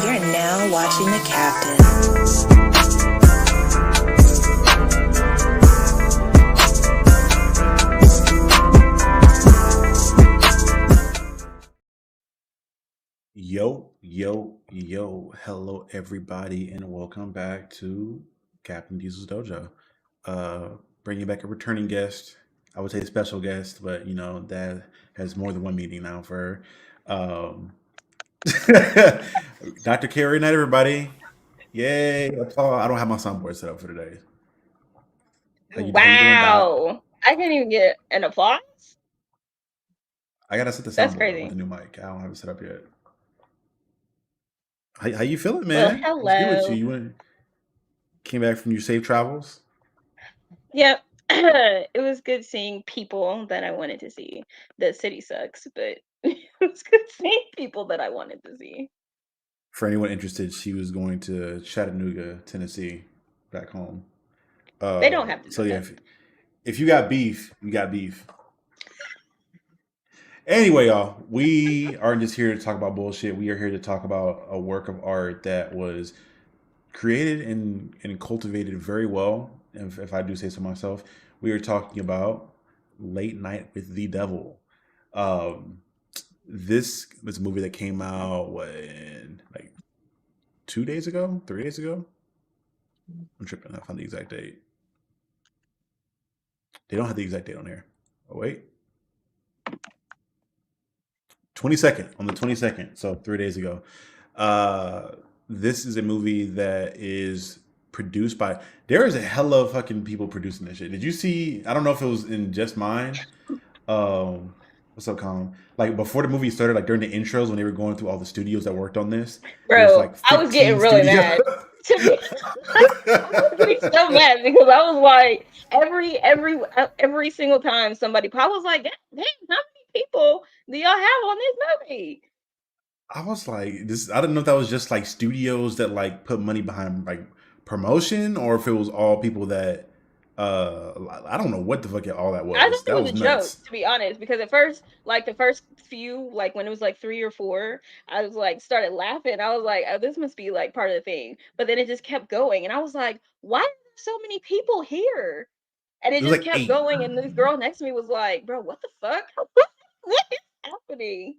You're now watching the Captain. Yo. Hello, everybody, and welcome back to Captain Diesel's Dojo. Bringing back a returning guest. I would say special guest, but that has more than one meaning now for um, Dr. Carey. Night, everybody. Yay! Applause. I don't have my soundboard set up for today. How you doing, Doc? Wow. I can't even get an applause? I gotta set the That's soundboard up with crazy. the new mic. I don't have it set up yet. How you feeling, Well, man? What's good with you? hello. Came back from your safe travels? Yep. It was good seeing people that I wanted to see. The city sucks, but it was good seeing people that I wanted to see. For anyone interested, she was going to Chattanooga, Tennessee, back home. They don't have to So know yeah, that. if you got beef, you got beef. Anyway, y'all, we aren't just here to talk about bullshit. We are here to talk about a work of art that was created and cultivated very well. If I do say so myself, we are talking about Late Night with the Devil. Um, this was a movie that came out when like 2 days ago, 3 days ago. I'm tripping. I found the exact date. They don't have the exact date on here. Oh wait, 22nd on the 22nd. So 3 days ago. Uh, this is a movie that is produced by. There is a hell of fucking people producing this shit. Did you see? I don't know if it was in just mine. What's up, Colin? Like before the movie started, like during the intros when they were going through all the studios that worked on this, there was Bro, like I was getting 15 really studios. mad. To be I was getting so mad because I was like, every single time somebody I was like, damn, how many people do y'all have on this movie? I was like, this. I didn't know if that was just like studios that like put money behind like promotion, or if it was all people that. I don't know what the fuck all that I was. thought it That was a was joke, nuts. to be honest, because at first, like the first few, like when it was like 3 or 4, I was like started laughing. I was like, oh, this must be like part of the thing. But then it just kept going, and I was like, why are there so many people here? And it It was just like kept 8. going, and this girl next to me was like, bro, what the fuck? What is happening?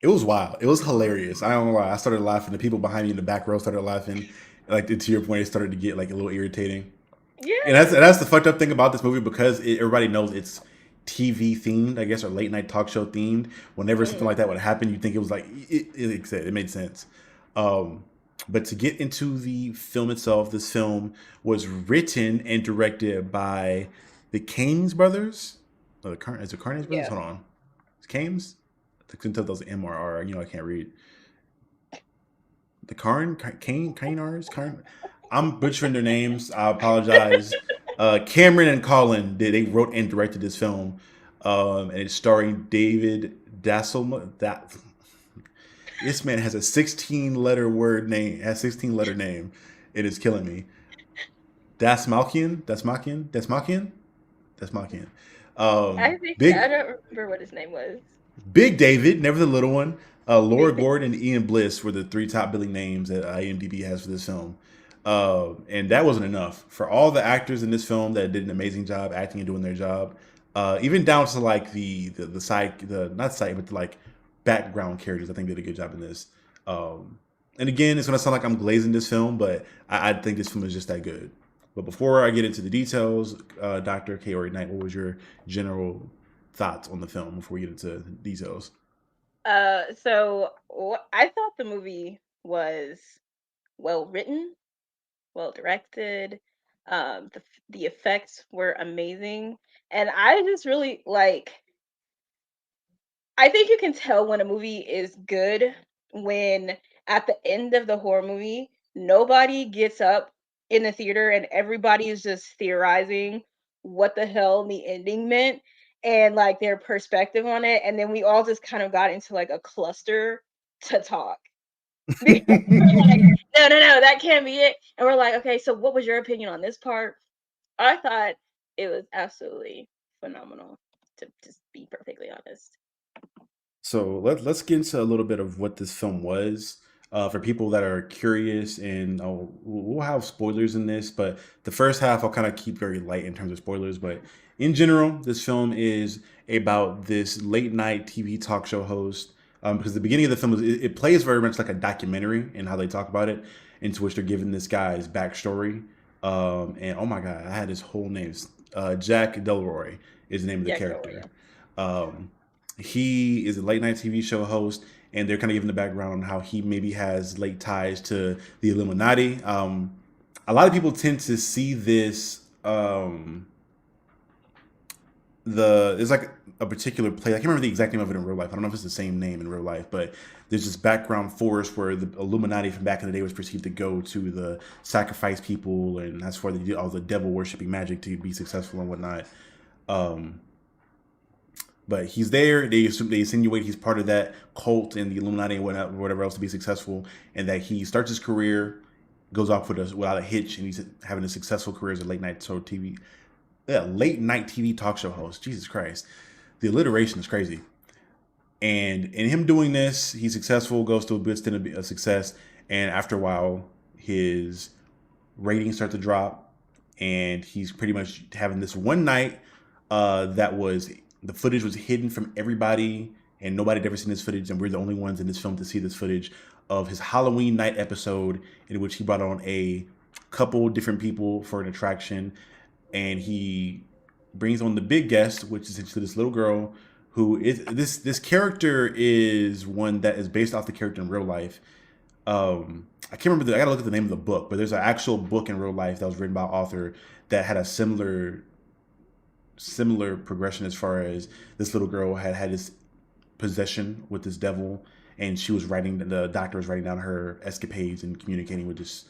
It was wild. It was hilarious. I don't lie. I started laughing. The people behind me in the back row started laughing. Like to your point, it started to get like a little irritating. And Yeah. that's the fucked up thing about this movie because everybody knows it's TV themed, I guess, or late night talk show themed. Whenever something Mhm. like that would happen, you think it was like it made sense. Um, but to get into the film itself, this film was written and directed by the Caines brothers. Oh, is it Carnes brothers? Yeah. Hold on, it's Caines. I couldn't tell if those M or R. I can't read. The Cainars. I'm butchering their names. I apologize. Cameron and Colin, they wrote and directed this film, and it's starring David Dasselma. That this man has a 16-letter word name. Has 16-letter name. It is killing me. Dasmalkian. I think I Big don't remember what his name was. Big David, never the little one. Laura Big Big. Gordon and Ian Bliss were the three top billing names that IMDb has for this film. And that wasn't enough for all the actors in this film that did an amazing job acting and doing their job. Even down to like the side, the not side, but the, like background characters. I think did a good job in this. And again, it's gonna sound like I'm glazing this film, but I think this film is just that good. But before I get into the details, Dr. Kaori Knight, what was your general thoughts on the film before we get into details? I thought the movie was well written, well directed. The effects were amazing, and I just really like. I think you can tell when a movie is good when at the end of the horror movie, nobody gets up in the theater and everybody is just theorizing what the hell the ending meant and like their perspective on it. And then we all just kind of got into like a cluster to talk. Because we're like, no, that can't be it. And we're like, okay, so what was your opinion on this part? I thought it was absolutely phenomenal, to just be perfectly honest. So let's get into a little bit of what this film was. For people that are curious, and we'll have spoilers in this, but the first half I'll kind of keep very light in terms of spoilers. But in general, this film is about this late night TV talk show host. Because the beginning of the film it plays very much like a documentary in how they talk about it, into which they're giving this guy's backstory. And oh my god, I had his whole name. Jack Delroy is the name of the Jack character. Dojo. Um, he is a late night TV show host, and they're kind of giving the background on how he maybe has late ties to the Illuminati. A lot of people tend to see this. There's like a particular place. I can't remember the exact name of it in real life. I don't know if it's the same name in real life, but there's this background forest where the Illuminati from back in the day was perceived to go to the sacrifice people, and that's where they did all the devil worshipping magic to be successful and whatnot. Um, but he's there. They insinuate he's part of that cult and the Illuminati and whatever else to be successful, and that he starts his career, goes off without a hitch, and he's having a successful career as a late night TV talk show host. Jesus Christ, the alliteration is crazy. And in him doing this, he's successful, goes to a good stint of success, and after a while, his ratings start to drop, and he's pretty much having this one night that was the footage was hidden from everybody, and nobody had ever seen this footage, and we're the only ones in this film to see this footage of his Halloween night episode, in which he brought on a couple different people for an attraction, and he brings on the big guest, which is essentially this little girl who is this character is one that is based off the character in real life. I can't remember. I gotta look at the name of the book, but there's an actual book in real life that was written by an author that had a similar progression as far as this little girl had this possession with this devil, and she was writing. The doctor was writing down her escapades and communicating with this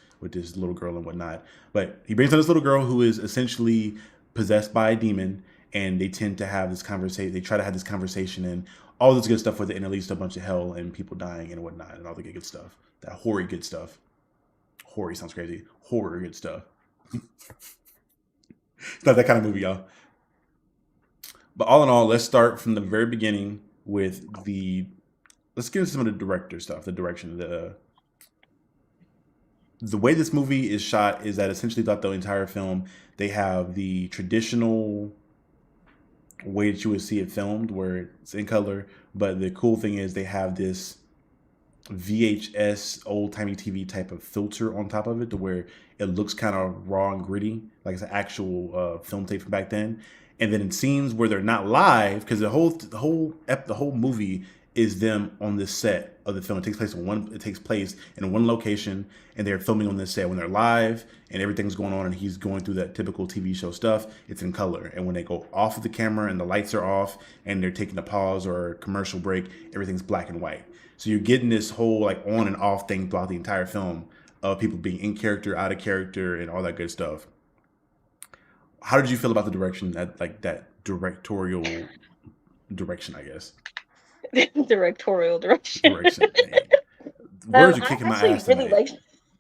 little girl and whatnot. But he brings on this little girl who is essentially possessed by a demon, and they tend to have this conversation. They try to have this conversation and all this good stuff with it, and it leads to a bunch of hell and people dying and whatnot, and all the good stuff. That hoary good stuff. Hoary sounds crazy. Horror good stuff. It's not that kind of movie, y'all. But all in all, let's start from the very beginning with the. Let's get into some of the director stuff, the direction, the way this movie is shot is that essentially throughout the entire film, they have the traditional way that you would see it filmed, where it's in color. But the cool thing is they have this VHS old timey TV type of filter on top of it, to where it looks kind of raw and gritty, like it's an actual film tape from back then. And then in scenes where they're not live, because the whole movie is them on this set of the film. It takes place in one location, and they're filming on this set. When they're live and everything's going on, and he's going through that typical TV show stuff, it's in color. And when they go off of the camera and the lights are off, and they're taking a pause or a commercial break, everything's black and white. So you're getting this whole like on and off thing throughout the entire film of people being in character, out of character, and all that good stuff. How did you feel about the direction, that directorial direction, I guess? Directorial direction. Direction. Man. Words are I kicking my actually ass really tonight.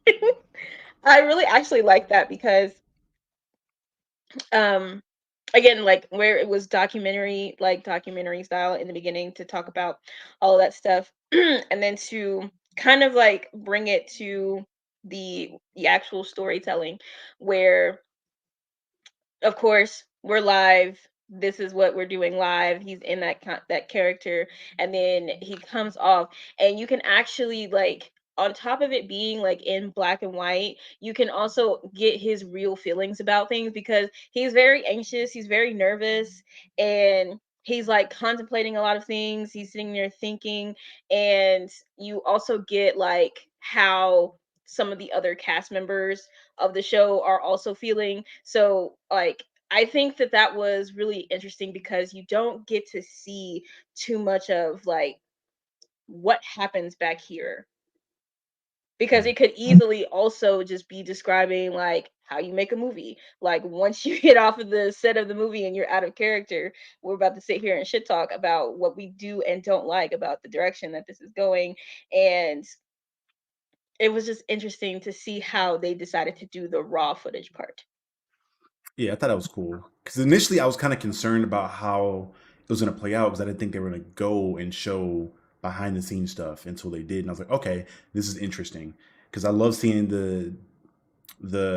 like. I really actually like that because um again, like where it was documentary, like documentary style in the beginning, to talk about all of that stuff and then to kind of like bring it to the actual storytelling, where of course we're live, this is what we're doing live, he's in that character, and then he comes off, and you can actually like, on top of it being like in black and white, you can also get his real feelings about things, because he's very anxious, he's very nervous, and he's like contemplating a lot of things, he's sitting there thinking. And you also get like how some of the other cast members of the show are also feeling. So like, I think that that was really interesting because you don't get to see too much of like what happens back here, because Mm. it could easily also just be describing like how you make a movie. Like once you get off of the set of the movie and you're out of character, we're about to sit here and shit talk about what we do and don't like about the direction that this is going. And it was just interesting to see how they decided to do the raw footage part. Yeah, I thought that was cool. Because initially I was kind of concerned about how it was going to play out, because I didn't think they were going to go and show behind the scenes stuff until they did, and I was like, okay, this is interesting because I love seeing the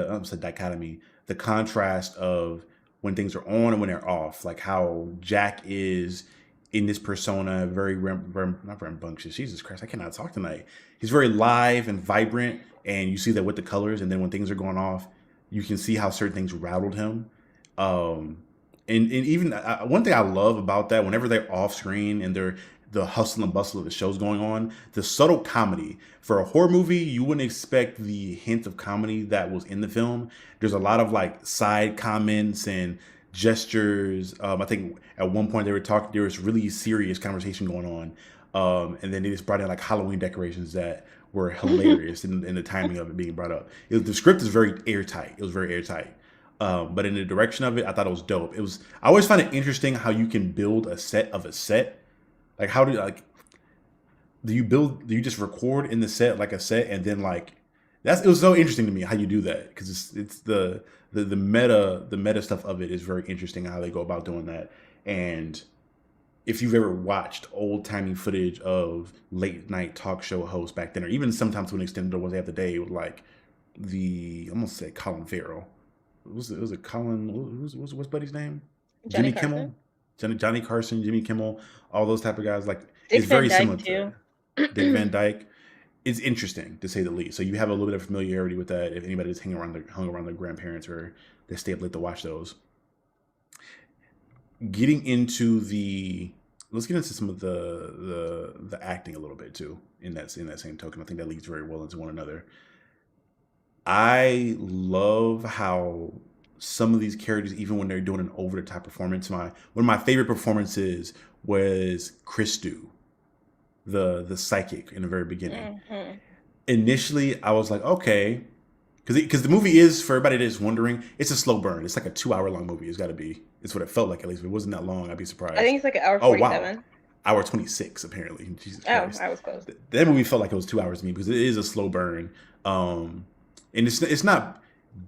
I almost said dichotomy, the contrast of when things are on and when they're off, like how Jack is in this persona, very not rambunctious. Jesus Christ, I cannot talk tonight. He's very live and vibrant, and you see that with the colors. And then when things are going off, you can see how certain things rattled him. Um, and even one thing I love about that, whenever they're off screen and they're the hustle and bustle of the show's going on, the subtle comedy. For a horror movie, you wouldn't expect the hint of comedy that was in the film. There's a lot of like side comments and gestures. I think at one point they were talking, there was really serious conversation going on. And then they just brought in like Halloween decorations that were hilarious in the timing of it being brought up. The script is very airtight. It was very airtight. But in the direction of it, I thought it was dope. It was. I always find it interesting how you can build a set of a set. Like how do like do you build? Do you just record in the set like a set and then like that's it was so interesting to me how you do that because it's the meta stuff of it is very interesting how they go about doing that. And if you've ever watched old timey footage of late night talk show hosts back then, or even sometimes to an extent the ones they have today, with like the I almost said Colin Farrell. Was it Colin? What's Buddy's name? Johnny Jimmy Carson, Kimmel, Johnny Carson, Jimmy Kimmel, all those type of guys. Like Dick it's Van very Dyke similar to too. that. Dick Van Dyke. It's interesting to say the least. So you have a little bit of familiarity with that. If anybody's hung around their grandparents or they stay up late to watch those, getting into the let's get into some of the acting a little bit too in that same token. I think that leads very well into one another. I love how some of these characters, even when they're doing an over the top performance, my one of my favorite performances was Christu, the psychic in the very beginning. Hmm. Initially, I was like, okay, because the movie is for everybody that's wondering, it's a slow burn. It's like a 2 hour long movie. It's got to be. It's what it felt like at least. If it wasn't that long, I'd be I surprised. think it's like an hour Oh wow, 47. hour 26 apparently. Jesus Oh, Christ, I was close. that movie felt like it was 2 hours to me because it is a slow burn. Um, and it's not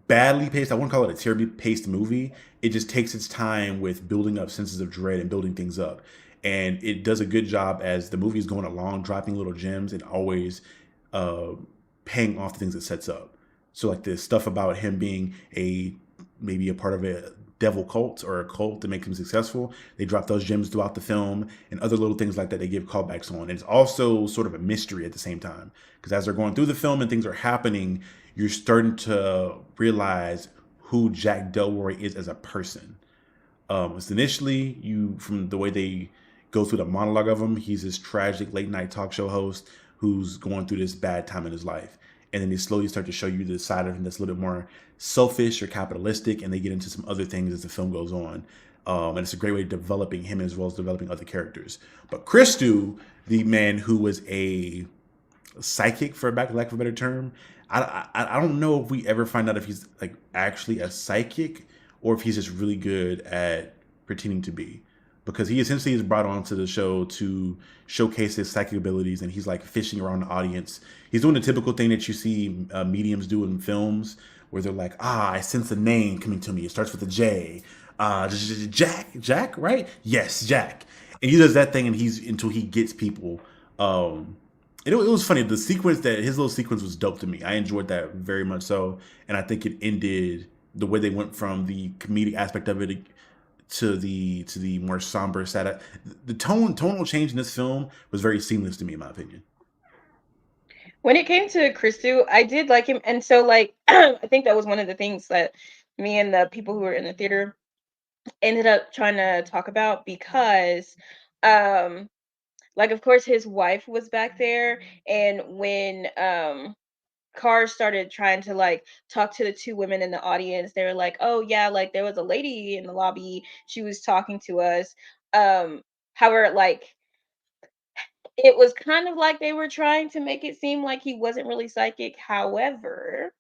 badly paced. I wouldn't call it a terribly paced movie. It just takes its time with building up senses of dread and building things up. And it does a good job as the movie is going along, dropping little gems and always uh, paying off the things it sets up. So like this stuff about him being a maybe a part of a devil cult or a cult that makes him successful. They drop those gems throughout the film and other little things like that they give callbacks on. And it's also sort of a mystery at the same time because as they're going through the film and things are happening, you're starting to realize who Jack Delroy is as a person. It's initially you from the way they go through the monologue of him. He's this tragic late night talk show host who's going through this bad time in his life, and then they slowly start to show you the side of him that's a little bit more selfish or capitalistic, and they get into some other things as the film goes on. And it's a great way of developing him as well as developing other characters. But Christu, the man who was a psychic, for lack of a better term. I don't know if we ever find out if he's like actually a psychic or if he's just really good at pretending to be. Because he essentially is brought onto the show to showcase his psychic abilities, and he's like fishing around the audience. He's doing the typical thing that you see mediums do in films, where they're like, "Ah, I sense a name coming to me. It starts with a J. Jack, right? Yes, Jack." And he does that thing, and he's until he gets people. Um, it was funny. The sequence that his little sequence was dope to me. I enjoyed that very much so, and I think it ended the way they went from the comedic aspect of it to the more somber side. The tonal change in this film was very seamless to me, in my opinion. When it came to Christu, I did like him, and so like I think that was one of the things that me and the people who were in the theater ended up trying to talk about because um like of course his wife was back there, and when Cars started trying to like talk to the two women in the audience, they were like, "Oh yeah, like there was a lady in the lobby, she was talking to us." um However, like it was kind of like they were trying to make it seem like he wasn't really psychic. However,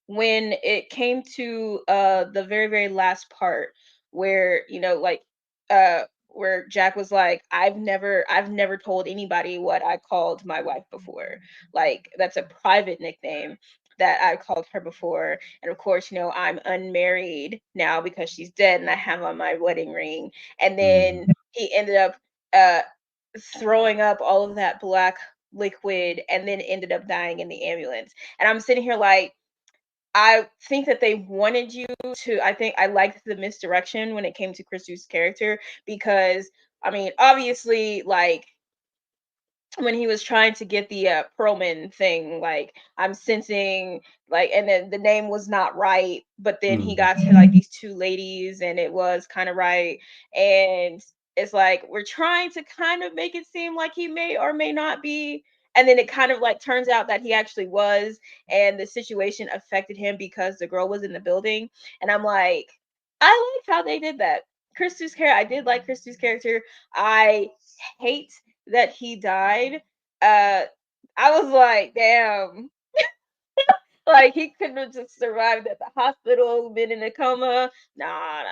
when it came to the very very last part where like where Jack was like, I've never told anybody what I called my wife before. Like that's a private nickname that I called her before. And of course, I'm unmarried now because she's dead and I have on my wedding ring. And then Mm. he ended up uh throwing up all of that black liquid and then ended up dying in the ambulance. And I'm sitting here like, I think that they wanted you to, I think I liked the misdirection when it came to Christy's character because I mean, obviously, like when he was trying to get the Perlman thing, like I'm sensing like, and then the name was not right, but then he Mm. got to like these two ladies and it was kind of right. And it's like we're trying to kind of make it seem like he may or may not be. And then it kind of like turns out that he actually was, and the situation affected him because the girl was in the building. And I'm like, I like how they did that. Christy's character, I did like Christy's character. I hate that he died. Uh, I was like, damn, like he couldn't have just survived at the hospital, been in a coma. Nah.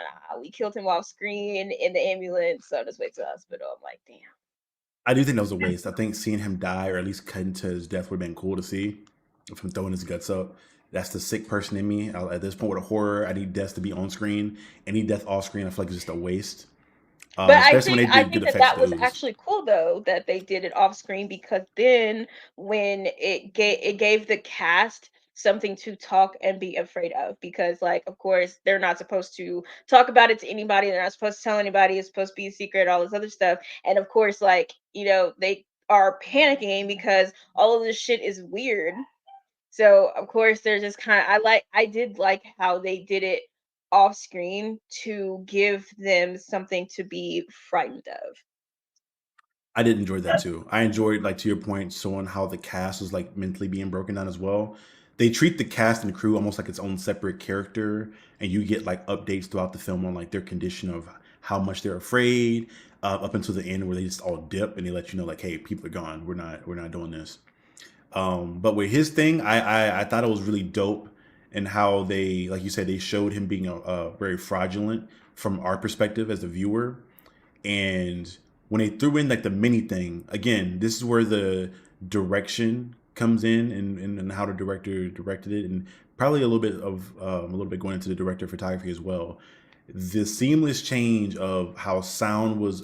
We killed him off screen in the ambulance on his way to the hospital. I'm like, damn. I do think that was a waste. I think seeing him die or at least cut into his death would have been cool to see. Of him throwing his guts up. That's the sick person in me. At this point with a horror, I need death to be on screen. Any death off screen, I feel like it's just a waste. But Especially when they I did good think that effects that with was the ooze. actually cool though that they did it off screen because then when it gave the cast something to talk and be afraid of because like of course they're not supposed to talk about it to anybody, they're not supposed to tell anybody, it's supposed to be a secret, all this other stuff. And of course like they are panicking because all of this shit is weird, so of course they're just kind of, I did like how they did it off screen to give them something to be frightened of. I did enjoy that too. I enjoyed, like to your point, showing how the cast was like mentally being broken down as well. They treat the cast and crew almost like its own separate character, and you get like updates throughout the film on like their condition of how much they're afraid, up until the end where they just all dip and they let you know like, hey, people are gone. We're not doing this. But with his thing, I thought it was really dope and how they, like you said, they showed him being a very fraudulent from our perspective as the viewer. And when they threw in like the mini thing, again, this is where the direction comes in and how the director directed it, and probably a little bit going into the director of photography as well. The seamless change of how sound was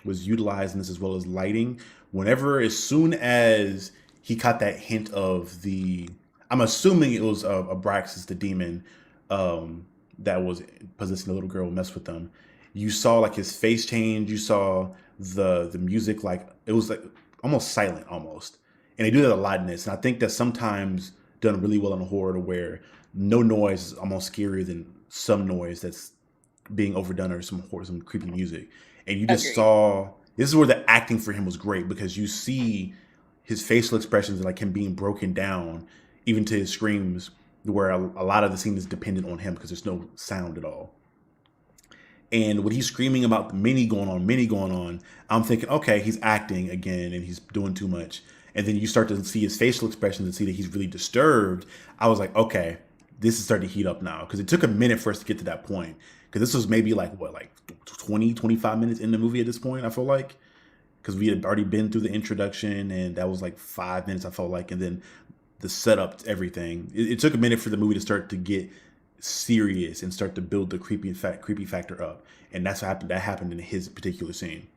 utilized in this as well as lighting. Whenever, as soon as he caught that hint of the, I'm assuming it was Abraxas, the demon, that was possessing the little girl, mess with them. You saw like his face change. You saw the music, like it was like almost silent, almost. And they do that a lot in this. And I think that sometimes done really well in horror, to where no noise is almost scarier than some noise that's being overdone or some creepy music. And you just Agreed. saw, this is where the acting for him was great, because you see his facial expressions and like him being broken down, even to his screams, where a lot of the scene is dependent on him because there's no sound at all. And when he's screaming about the mini going on, I'm thinking, okay, he's acting again and he's doing too much. And then you start to see his facial expressions and see that he's really disturbed. I was like, okay, this is starting to heat up now. Because it took a minute for us to get to that point. Because this was maybe like, what, like 20, 25 minutes in the movie at this point, I feel like. Because we had already been through the introduction, and that was like 5 minutes, I felt like. And then the setup to everything. It took a minute for the movie to start to get serious and start to build the creepy factor up. And that's what happened. That happened in his particular scene.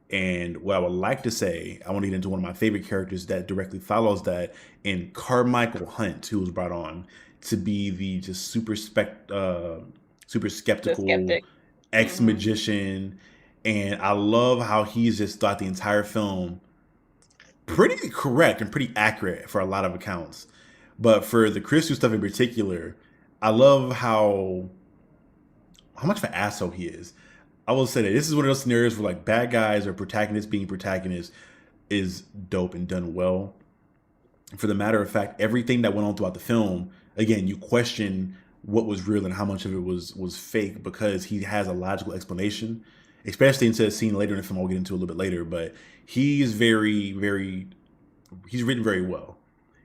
And what I would like to say, I want to get into one of my favorite characters that directly follows that, in Carmichael Hunt, who was brought on to be the just super The skeptical skeptic. ex Hmm. magician. And I love how he's just thought the entire film pretty correct and pretty accurate for a lot of accounts. But for the Christu stuff in particular, I love how much of an asshole he is. I will say that this is one of those scenarios where like bad guys or protagonists being protagonists is dope and done well. For the matter of fact, everything that went on throughout the film, again, you question what was real and how much of it was fake, because he has a logical explanation, especially into a scene later in the film I'll get into a little bit later. But he's he's written very well.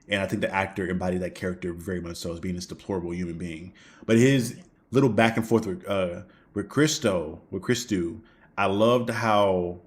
And I think the actor embodied that character very much so, as being this deplorable human being. But his little back and forth with Christu, I loved how,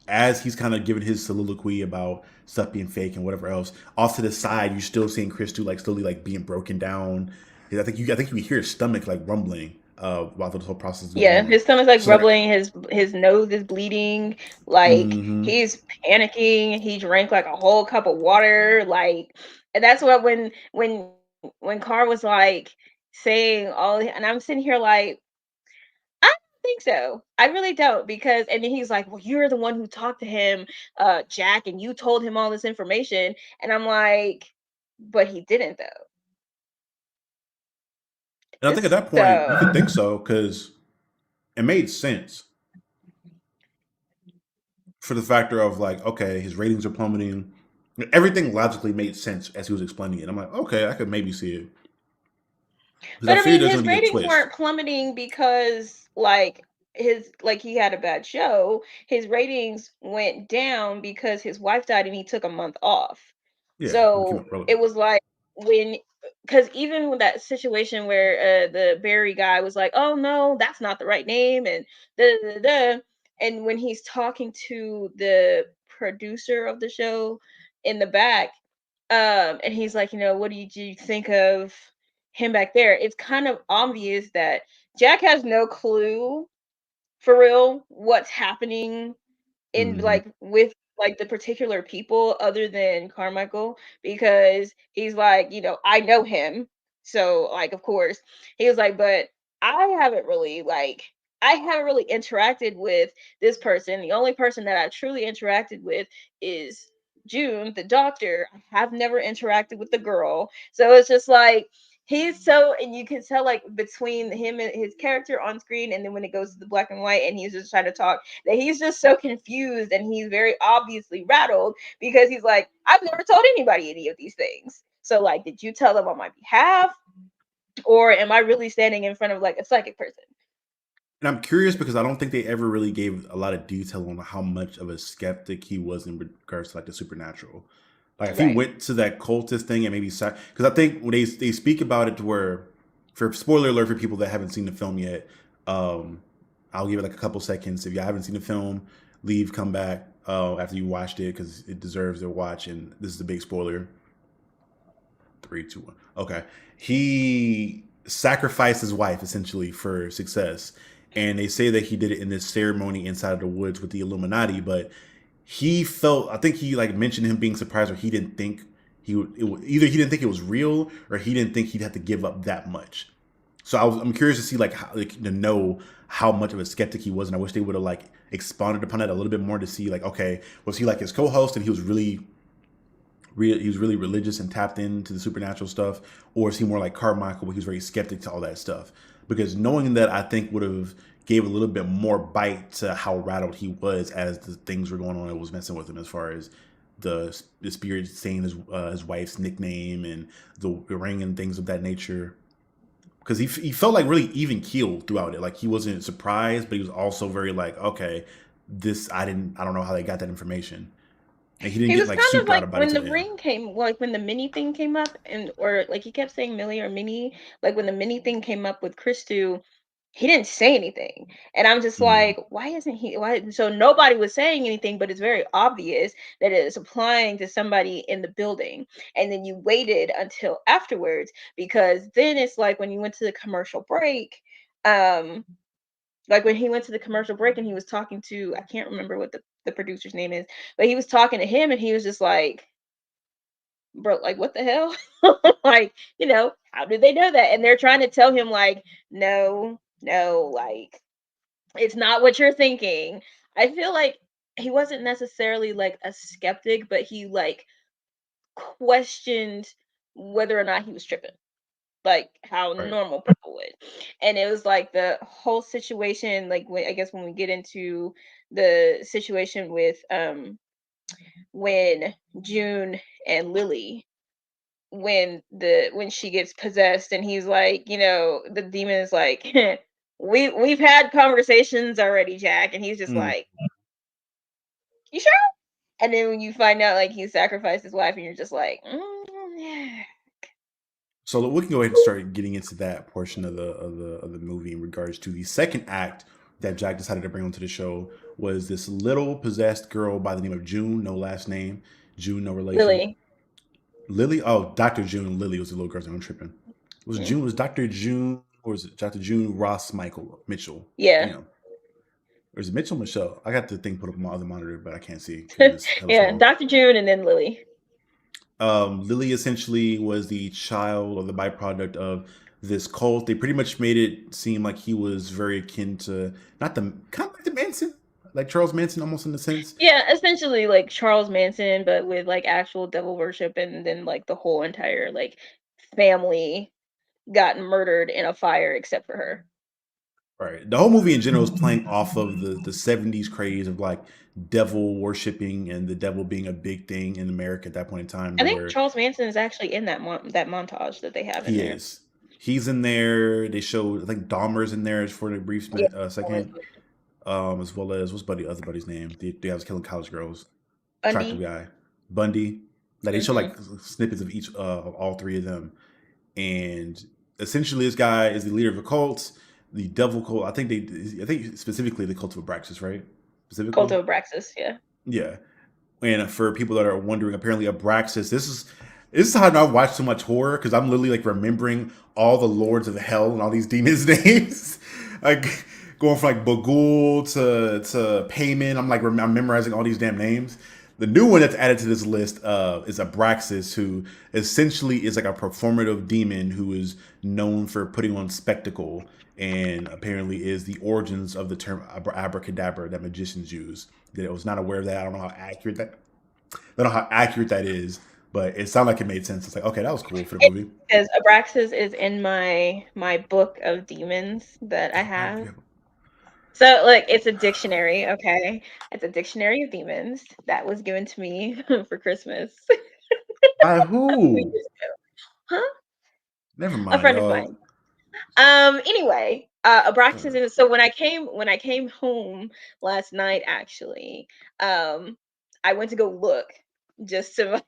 as he's kind of giving his soliloquy about stuff being fake and whatever else, off to the side you're still seeing Christu like slowly like being broken down. I think you hear his stomach like rumbling while this whole process is going Yeah, on. his stomach's like So like, rumbling, his nose is bleeding, like mm-hmm. he's panicking. He drank like a whole cup of water, like, and that's what when Carr was like saying and I'm sitting here like, I don't think so. I really don't, because and then he's like, "Well, you're the one who talked to him, Jack, and you told him all this information." And I'm like, "But he didn't though." And I think at that point you could think So, so because it made sense for the factor of like, okay, his ratings are plummeting. Everything logically made sense as he was explaining it. I'm like, okay, I could maybe see it because I but I figured mean, there's his going to be a ratings twist. weren't plummeting because he had a bad show. His ratings went down because his wife died and he took a month off. Yeah, it became So it irrelevant. was like when because even with that situation where the Barry guy was like, "Oh no, that's not the right name," and da da da, da, and when he's talking to the producer of the show in the back, and he's like, "What do you think of him back there?" It's kind of obvious that Jack has no clue for real what's happening in Mm-hmm. like with like the particular people other than Carmichael, because he's like, I know him. So like of course he was like, but I haven't really like I haven't really interacted with this person. The only person that I truly interacted with is June, the doctor. I have never interacted with the girl. So it's just like he's so, and you can tell like between him and his character on screen and then when it goes to the black and white and he's just trying to talk, that he's just so confused and he's very obviously rattled because he's like, I've never told anybody any of these things. So like, did you tell them on my behalf? Or am I really standing in front of like a psychic person? And I'm curious because I don't think they ever really gave a lot of detail on how much of a skeptic he was in regards to like the supernatural. Like if he Right. went to that cultist thing and maybe because I think when they speak about it to where, for spoiler alert for people that haven't seen the film yet, um, I'll give it like a couple seconds. If you haven't seen the film, leave, come back after you watched it because it deserves their watch. And this is a big spoiler. Three, two, one. Okay. He sacrificed his wife essentially for success. And they say that he did it in this ceremony inside of the woods with the Illuminati, but he felt, I think he like mentioned him being surprised or he didn't think either he didn't think it was real or he didn't think he'd have to give up that much. So I'm curious to see like, how, like to know how much of a skeptic he was, and I wish they would have like expounded upon that a little bit more to see like, okay, was he like his co-host and he was he was really religious and tapped into the supernatural stuff, or is he more like Carmichael, where he was very skeptic to all that stuff? Because knowing that, I think would have gave a little bit more bite to how rattled he was as the things were going on that was messing with him, as far as the spirit saying his wife's nickname and the ring and things of that nature. Because he felt like really even keeled throughout it. Like he wasn't surprised, but he was also very like, okay, this I don't know how they got that information, and he didn't He get was like kind of souped out like about it when to the the end. ring came, like when the mini thing came up, and or like he kept saying Millie or Minnie, like when the mini thing came up with Christu, he didn't say anything. And I'm just Mm. like, why isn't he? Why? So nobody was saying anything, but it's very obvious that it is applying to somebody in the building. And then you waited until afterwards because then it's like when you went to the commercial break, um, like when he went to the commercial break and he was talking to, I can't remember what the producer's name is, but he was talking to him and he was just like, bro, like what the hell? Like, how did they know that? And they're trying to tell him like, no, no, like it's not what you're thinking. I feel like he wasn't necessarily like a skeptic, but he like questioned whether or not he was tripping, like how Right. normal people would. And it was like the whole situation, like when I guess when we get into the situation with when June and Lily, when she gets possessed and he's like, the demon is like, we've had conversations already, Jack, and he's just Mm. like, you sure? And then when you find out like he sacrificed his wife and you're just like, yeah. So we can go ahead and start getting into that portion of the movie in regards to the second act that Jack decided to bring onto the show was this little possessed girl by the name of June, no last name, June, no relation. Lily. Lily, oh, Dr. June, Lily was the little girl's name. I'm tripping. It was Mm. June, it was Dr. June. or is it Dr. June Ross Michael Mitchell? Yeah. Damn. Or is it Mitchell Michelle? I got the thing put up on my other monitor, but I can't see because it's hella Yeah, small. Dr. June and then Lily. Lily essentially was the child or the byproduct of this cult. They pretty much made it seem like he was very akin to not the kind of like the Manson, like Charles Manson, almost in a sense. Yeah, essentially like Charles Manson, but with like actual devil worship, and then like the whole entire like family got murdered in a fire except for her. Right. The whole movie in general is playing off of the 70s craze of like devil worshiping and the devil being a big thing in America at that point in time I to think where Charles Manson is actually in that montage that they have in he there. is. He's in there. They show I think Dahmer's in there for a brief Yeah, always second, as well as what's buddy other buddy's name? The guy was killing college girls, attractive Bundy. guy, Bundy. Like they show Hmm. like snippets of each of all three of them, and essentially this guy is the leader of a cult, the devil cult. I think specifically the cult of Abraxas, right? Cult Specifically, of Abraxas. Yeah. yeah. And for people that are wondering, apparently Abraxas, this is how I watch so much horror because I'm literally like remembering all the lords of hell and all these demons' names, like going from like Bagul to Payman. I'm memorizing all these damn names. The new one that's added to this list is Abraxas, who essentially is like a performative demon who is known for putting on spectacle and apparently is the origins of the term abracadabra that magicians use. That I was not aware of that. I don't know how accurate that is, but it sounded like it made sense. It's like, okay, that was cool for the movie. Because Abraxas is in my book of demons that I Oh, right. have. So like it's a dictionary, okay? It's a dictionary of demons that was given to me for Christmas. By We who? just go, huh? Never A mind, friend of y'all. mine. Anyway, Abraxas is so when I came home last night actually, I went to go look just to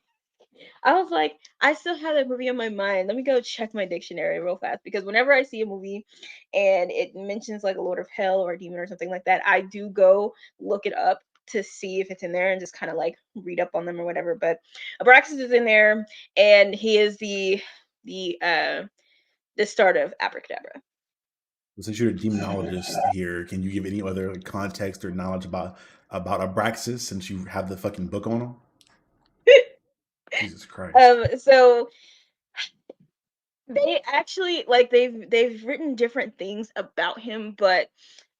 I was like, I still have that movie on my mind. Let me go check my dictionary real fast because whenever I see a movie and it mentions like a Lord of Hell or a demon or something like that, I do go look it up to see if it's in there and just kind of like read up on them or whatever. But Abraxas is in there, and he is the the start of Abracadabra. Since you're a demonologist here, can you give any other like, context or knowledge about Abraxas since you have the fucking book on him? Jesus Christ. So they actually like they've written different things about him, but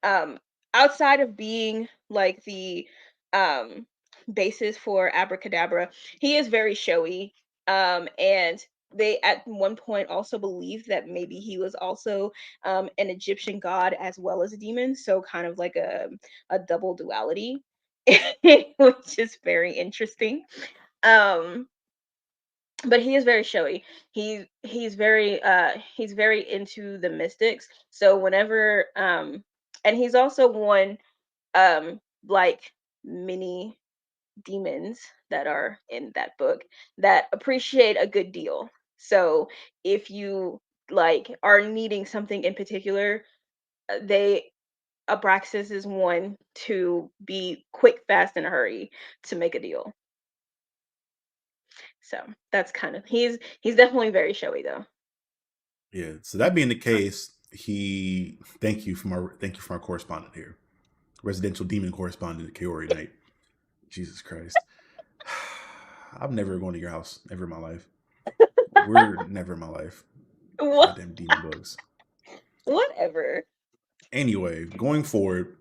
um outside of being like the um basis for abracadabra, he is very showy. And they at one point also believed that maybe he was also an Egyptian god as well as a demon, so kind of like a double duality, which is very interesting. um but he is very showy. He's very into the mystics. So whenever and he's also one like many demons that are in that book that appreciate a good deal. So if you like are needing something in particular, they Abraxas is one to be quick, fast, in a hurry to make a deal. So that's kind of he's definitely very showy though. Yeah. So that being the case, he thank you from our correspondent here, residential demon correspondent Kaori Knight. Jesus Christ. I'm never going to your house ever in my life. We're never in my life. What? Goddamn demon bugs. Whatever. Anyway, going forward,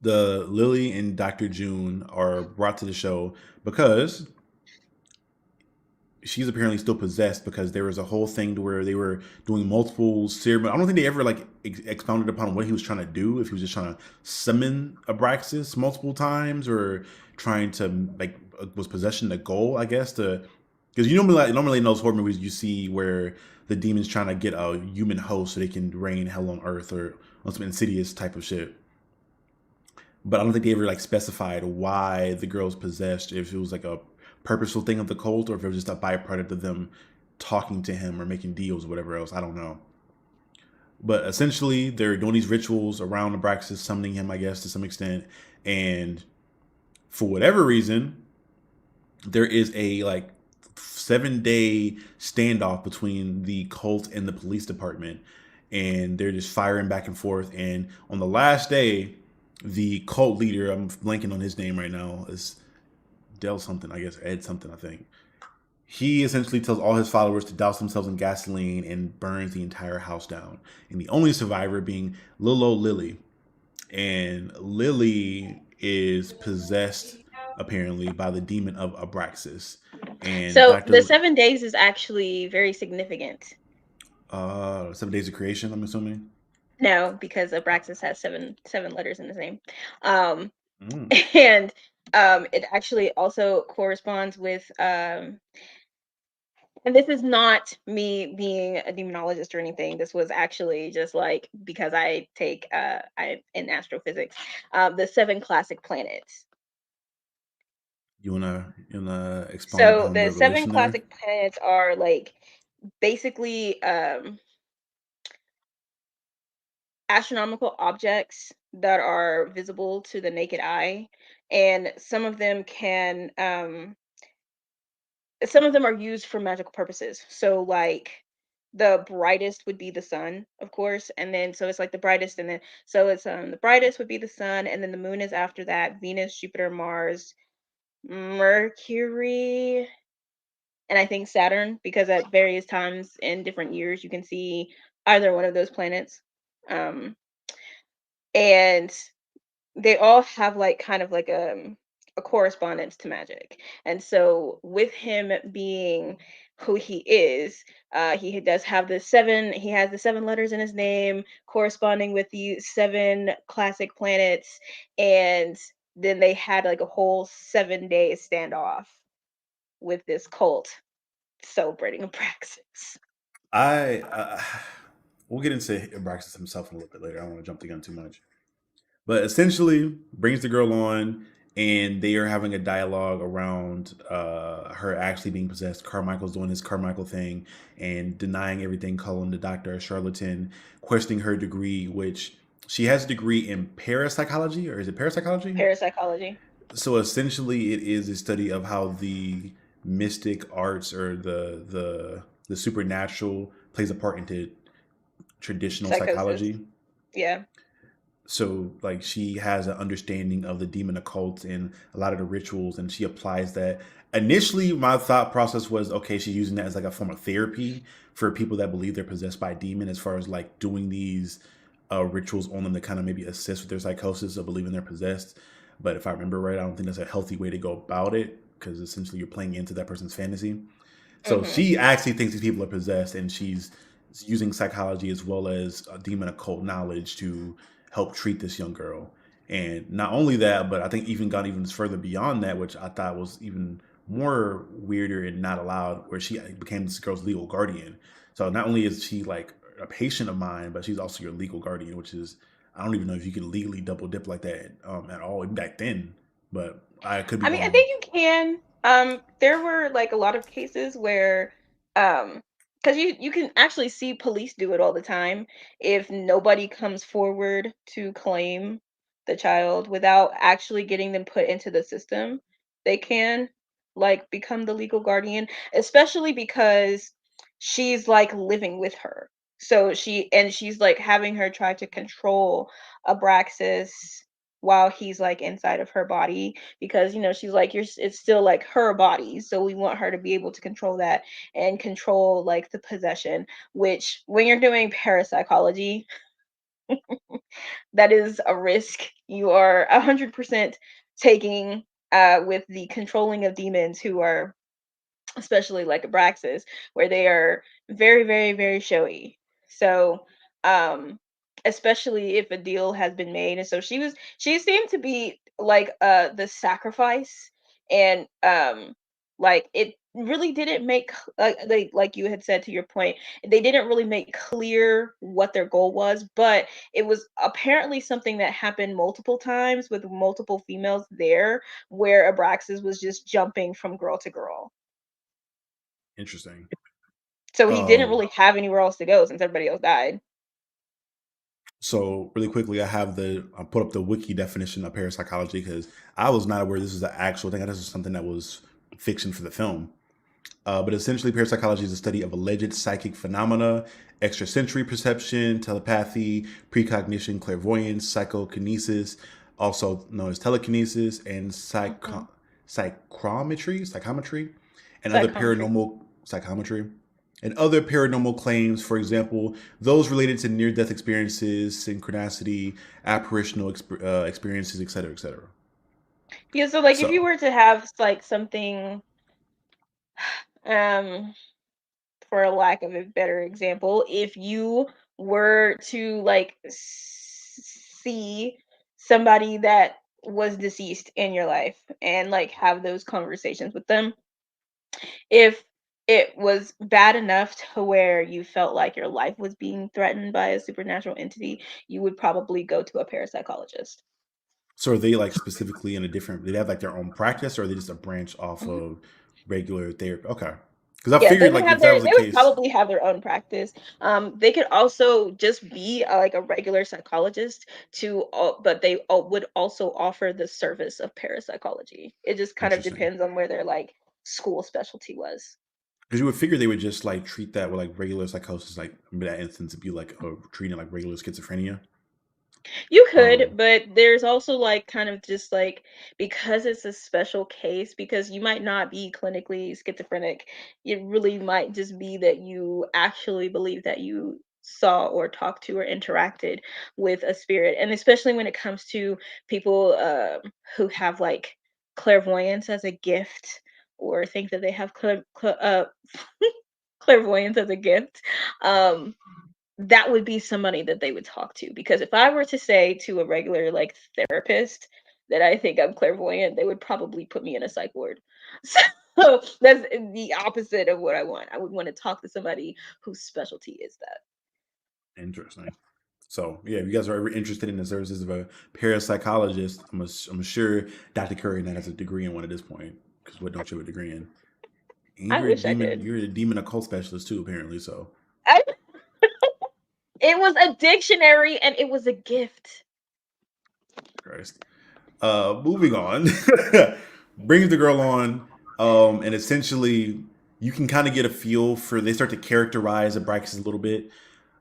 the Lily and Dr. June are brought to the show because she's apparently still possessed because there was a whole thing to where they were doing multiple ceremonies. I don't think they ever like expounded upon what he was trying to do. If he was just trying to summon Abraxas multiple times or trying to like was possession the goal, I guess, to because normally in those horror movies you see where the demon's trying to get a human host so they can reign hell on earth or on some insidious type of shit. But I don't think they ever like specified why the girl's possessed. If it was like a purposeful thing of the cult, or if it was just a byproduct of them talking to him or making deals or whatever else. I don't know. But essentially, they're doing these rituals around Abraxas, summoning him, I guess, to some extent. And for whatever reason, there is a like 7-day standoff between the cult and the police department. and they're just firing back and forth. And on the last day, the cult leader, I'm blanking on his name right now, is Dell something, I guess, Ed something, I think. He essentially tells all his followers to douse themselves in gasoline and burns the entire house down. And the only survivor being little old Lily. And Lily is possessed apparently by the demon of Abraxas. And So the Dr. 7 days is actually very significant. 7 Days of Creation, I'm assuming. No, because Abraxas has seven letters in his name. Um, Mm. and it actually also corresponds with and this is not me being a demonologist or anything. This was actually just like because I take I in astrophysics, the seven classic planets. You wanna expound So upon the the seven relation there? classic planets are like basically astronomical objects that are visible to the naked eye, and some of them are used for magical purposes. So like the brightest would be the sun, of course, and then so it's like the brightest, and then so it's the brightest would be the sun, and then the moon is after that, Venus, Jupiter, Mars, Mercury, and I think Saturn, because at various times in different years you can see either one of those planets. Um, and they all have like kind of like a correspondence to magic. And so with him being who he is, he does have he has the seven letters in his name corresponding with the seven classic planets. And then they had like a whole 7 day standoff with this cult celebrating Abraxas. I we'll get into Abraxas himself in a little bit later. I don't want to jump the gun too much. But essentially, brings the girl on, and they are having a dialogue around her actually being possessed. Carmichael's doing his Carmichael thing and denying everything, calling the doctor a charlatan, questioning her degree, which she has a degree in parapsychology, or is it parapsychology? Parapsychology. So essentially, it is a study of how the mystic arts or the supernatural plays a part into traditional Psychosis. psychology. Yeah. So like she has an understanding of the demon occult and a lot of the rituals, and she applies that. Initially my thought process was, okay, she's using that as like a form of therapy for people that believe they're possessed by a demon, as far as like doing these rituals on them to kind of maybe assist with their psychosis of believing they're possessed. But if I remember right, I don't think that's a healthy way to go about it, because essentially you're playing into that person's fantasy. So Mhm. she actually thinks these people are possessed, and she's using psychology as well as demon occult knowledge to help treat this young girl. And not only that, but I think even gone even further beyond that, which I thought was even more weirder and not allowed, where she became this girl's legal guardian. So not only is she like a patient of mine, but she's also your legal guardian, which is, I don't even know if you can legally double dip like that at all back then. But I could be I mean, I wrong. think you can. There were like a lot of cases where, because you can actually see police do it all the time. If nobody comes forward to claim the child without actually getting them put into the system, they can like become the legal guardian, especially because she's like living with her. So she's like having her try to control Abraxas while he's like inside of her body, because she's like it's still like her body, so we want her to be able to control that and control like the possession, which when you're doing parapsychology, that is a risk you are 100% taking with the controlling of demons, who are especially like Abraxas, where they are very, very, very showy. So, um, especially if a deal has been made, and so she seemed to be like the sacrifice, and like it really didn't make like you had said to your point, they didn't really make clear what their goal was, but it was apparently something that happened multiple times with multiple females there, where Abraxas was just jumping from girl to girl. Interesting. So he didn't Um, really have anywhere else to go since everybody else died. So really quickly, I put up the wiki definition of parapsychology because I was not aware this was an actual thing. This is something that was fiction for the film. But essentially, parapsychology is a study of alleged psychic phenomena, extrasensory perception, telepathy, precognition, clairvoyance, psychokinesis, also known as telekinesis, and Hmm. psychometry, and other Psychometry. paranormal psychometry, and other paranormal claims. For example, those related to near-death experiences, synchronicity, apparitional experiences, etc., etc. Yeah, so like if you So, were to have like something, um for a lack of a better example, if you were to like see somebody that was deceased in your life and like have those conversations with them, if it was bad enough to where you felt like your life was being threatened by a supernatural entity, you would probably go to a parapsychologist. So are they like specifically in a different? Do they have like their own practice, or are they just a branch off Mhm. of regular therapy? Okay, because I Yeah, they figured would like have if that their was the they would case, probably have their own practice. They could also just be like a regular psychologist but they would also offer the service of parapsychology. It just kind of interesting. depends on where their like school specialty was. Because you would figure they would just like treat that with like regular psychosis, like in that instance, it'd be like treating like regular schizophrenia. You could, Um, but there's also like kind of just like because it's a special case, because you might not be clinically schizophrenic, it really might just be that you actually believe that you saw or talked to or interacted with a spirit. And especially when it comes to people who have like clairvoyance as a gift or think that they have clairvoyance as a gift. Um, that would be somebody that they would talk to, because if I were to say to a regular like therapist that I think I'm clairvoyant, they would probably put me in a psych ward. So that's the opposite of what I want. I would want to talk to somebody whose specialty is that. interesting. So yeah, if you guys are ever interested in the services of a parapsychologist, I'm sure Dr. Curry now has a degree in one at this point. Because what don't you have a degree in? And I you're a wish I demon. did. You're a demon occult specialist too, apparently. So I, it was a dictionary and it was a gift. Christ. Moving on, brings the girl on, and essentially you can kind of get a feel for. They start to characterize Abraxas a little bit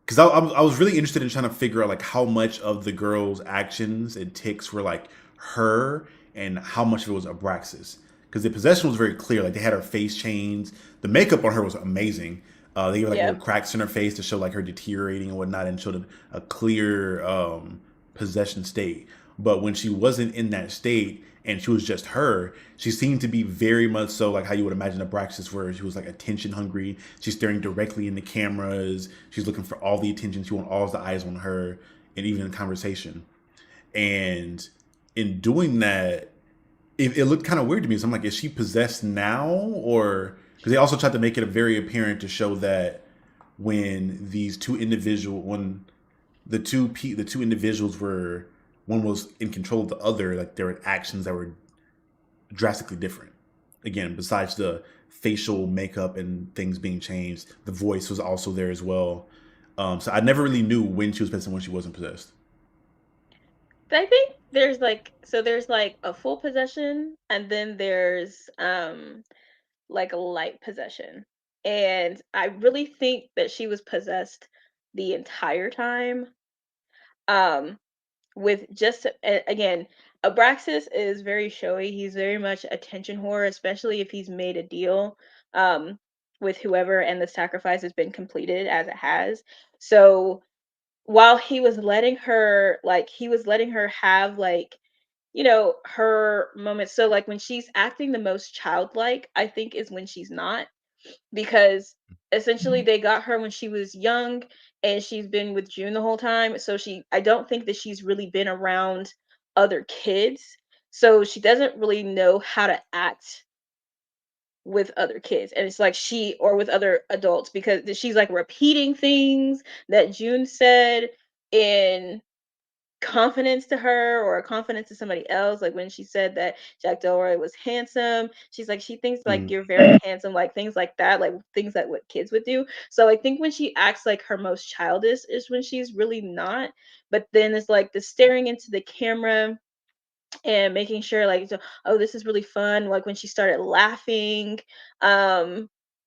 because I was really interested in trying to figure out like how much of the girl's actions and ticks were like her and how much of it was Abraxas. Because the possession was very clear. Like they had her face chains. The makeup on her was amazing. They gave like Yeah. little cracks in her face to show like her deteriorating and whatnot, and showed a clear possession state. But when she wasn't in that state and she was just her, she seemed to be very much so like how you would imagine a Abraxas, where she was like attention hungry. She's staring directly in the cameras. She's looking for all the attention. She wants all the eyes on her, and even in conversation. And in doing that, it looked kind of weird to me. So I'm like, is she possessed now, or because they also tried to make it very apparent to show that when when the two individuals were, one was in control of the other, like there were actions that were drastically different. Again, besides the facial makeup and things being changed, the voice was also there as well. So I never really knew when she was possessed and when she wasn't possessed. But I think there's like a full possession and then there's like a light possession. And I really think that she was possessed the entire time. Um, with just again, Abraxas is very showy. He's very much attention whore, especially if he's made a deal um with whoever and the sacrifice has been completed as it has. So while he was letting her have like her moments. So like when she's acting the most childlike, I think is when she's not, because essentially they got her when she was young and she's been with June the whole time. So I don't think that she's really been around other kids. So she doesn't really know how to act with other kids. And it's like or with other adults, because she's like repeating things that June said in confidence to her or a confidence to somebody else. Like when she said that Jack Delroy was handsome, she's like, she thinks like Mm. you're very handsome, like things like that, like things that what kids would do. So I think when she acts like her most childish is when she's really not. But then it's like the staring into the camera and making sure like, oh, this is really fun, like when she started laughing.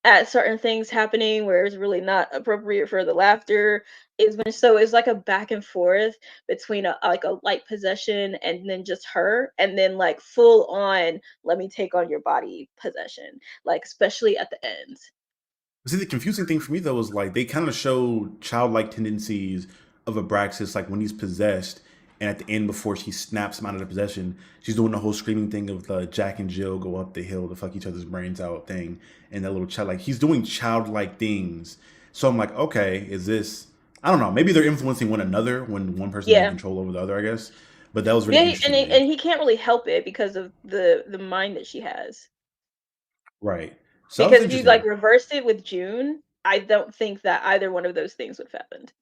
at certain things happening where it's really not appropriate for the laughter. Is when so it's like a back and forth between a light possession and then just her, and then like full on let me take on your body possession, like especially at the end. See, the confusing thing for me though is like they kind of show childlike tendencies of Abraxas, like when he's possessed, and at the end before she snaps him out of the possession, she's doing the whole screaming thing of the Jack and Jill go up the hill to fuck each other's brains out thing, and that little child, like he's doing childlike things. So I'm like, okay, is this? I don't know. Maybe they're influencing one another when one person's in Yeah, control over the other, I guess. But that was really yeah, interesting to me. and he can't really help it because of the mind that she has. Right. So that was Because if you like interesting. reversed it with June, I don't think that either one of those things would have happened.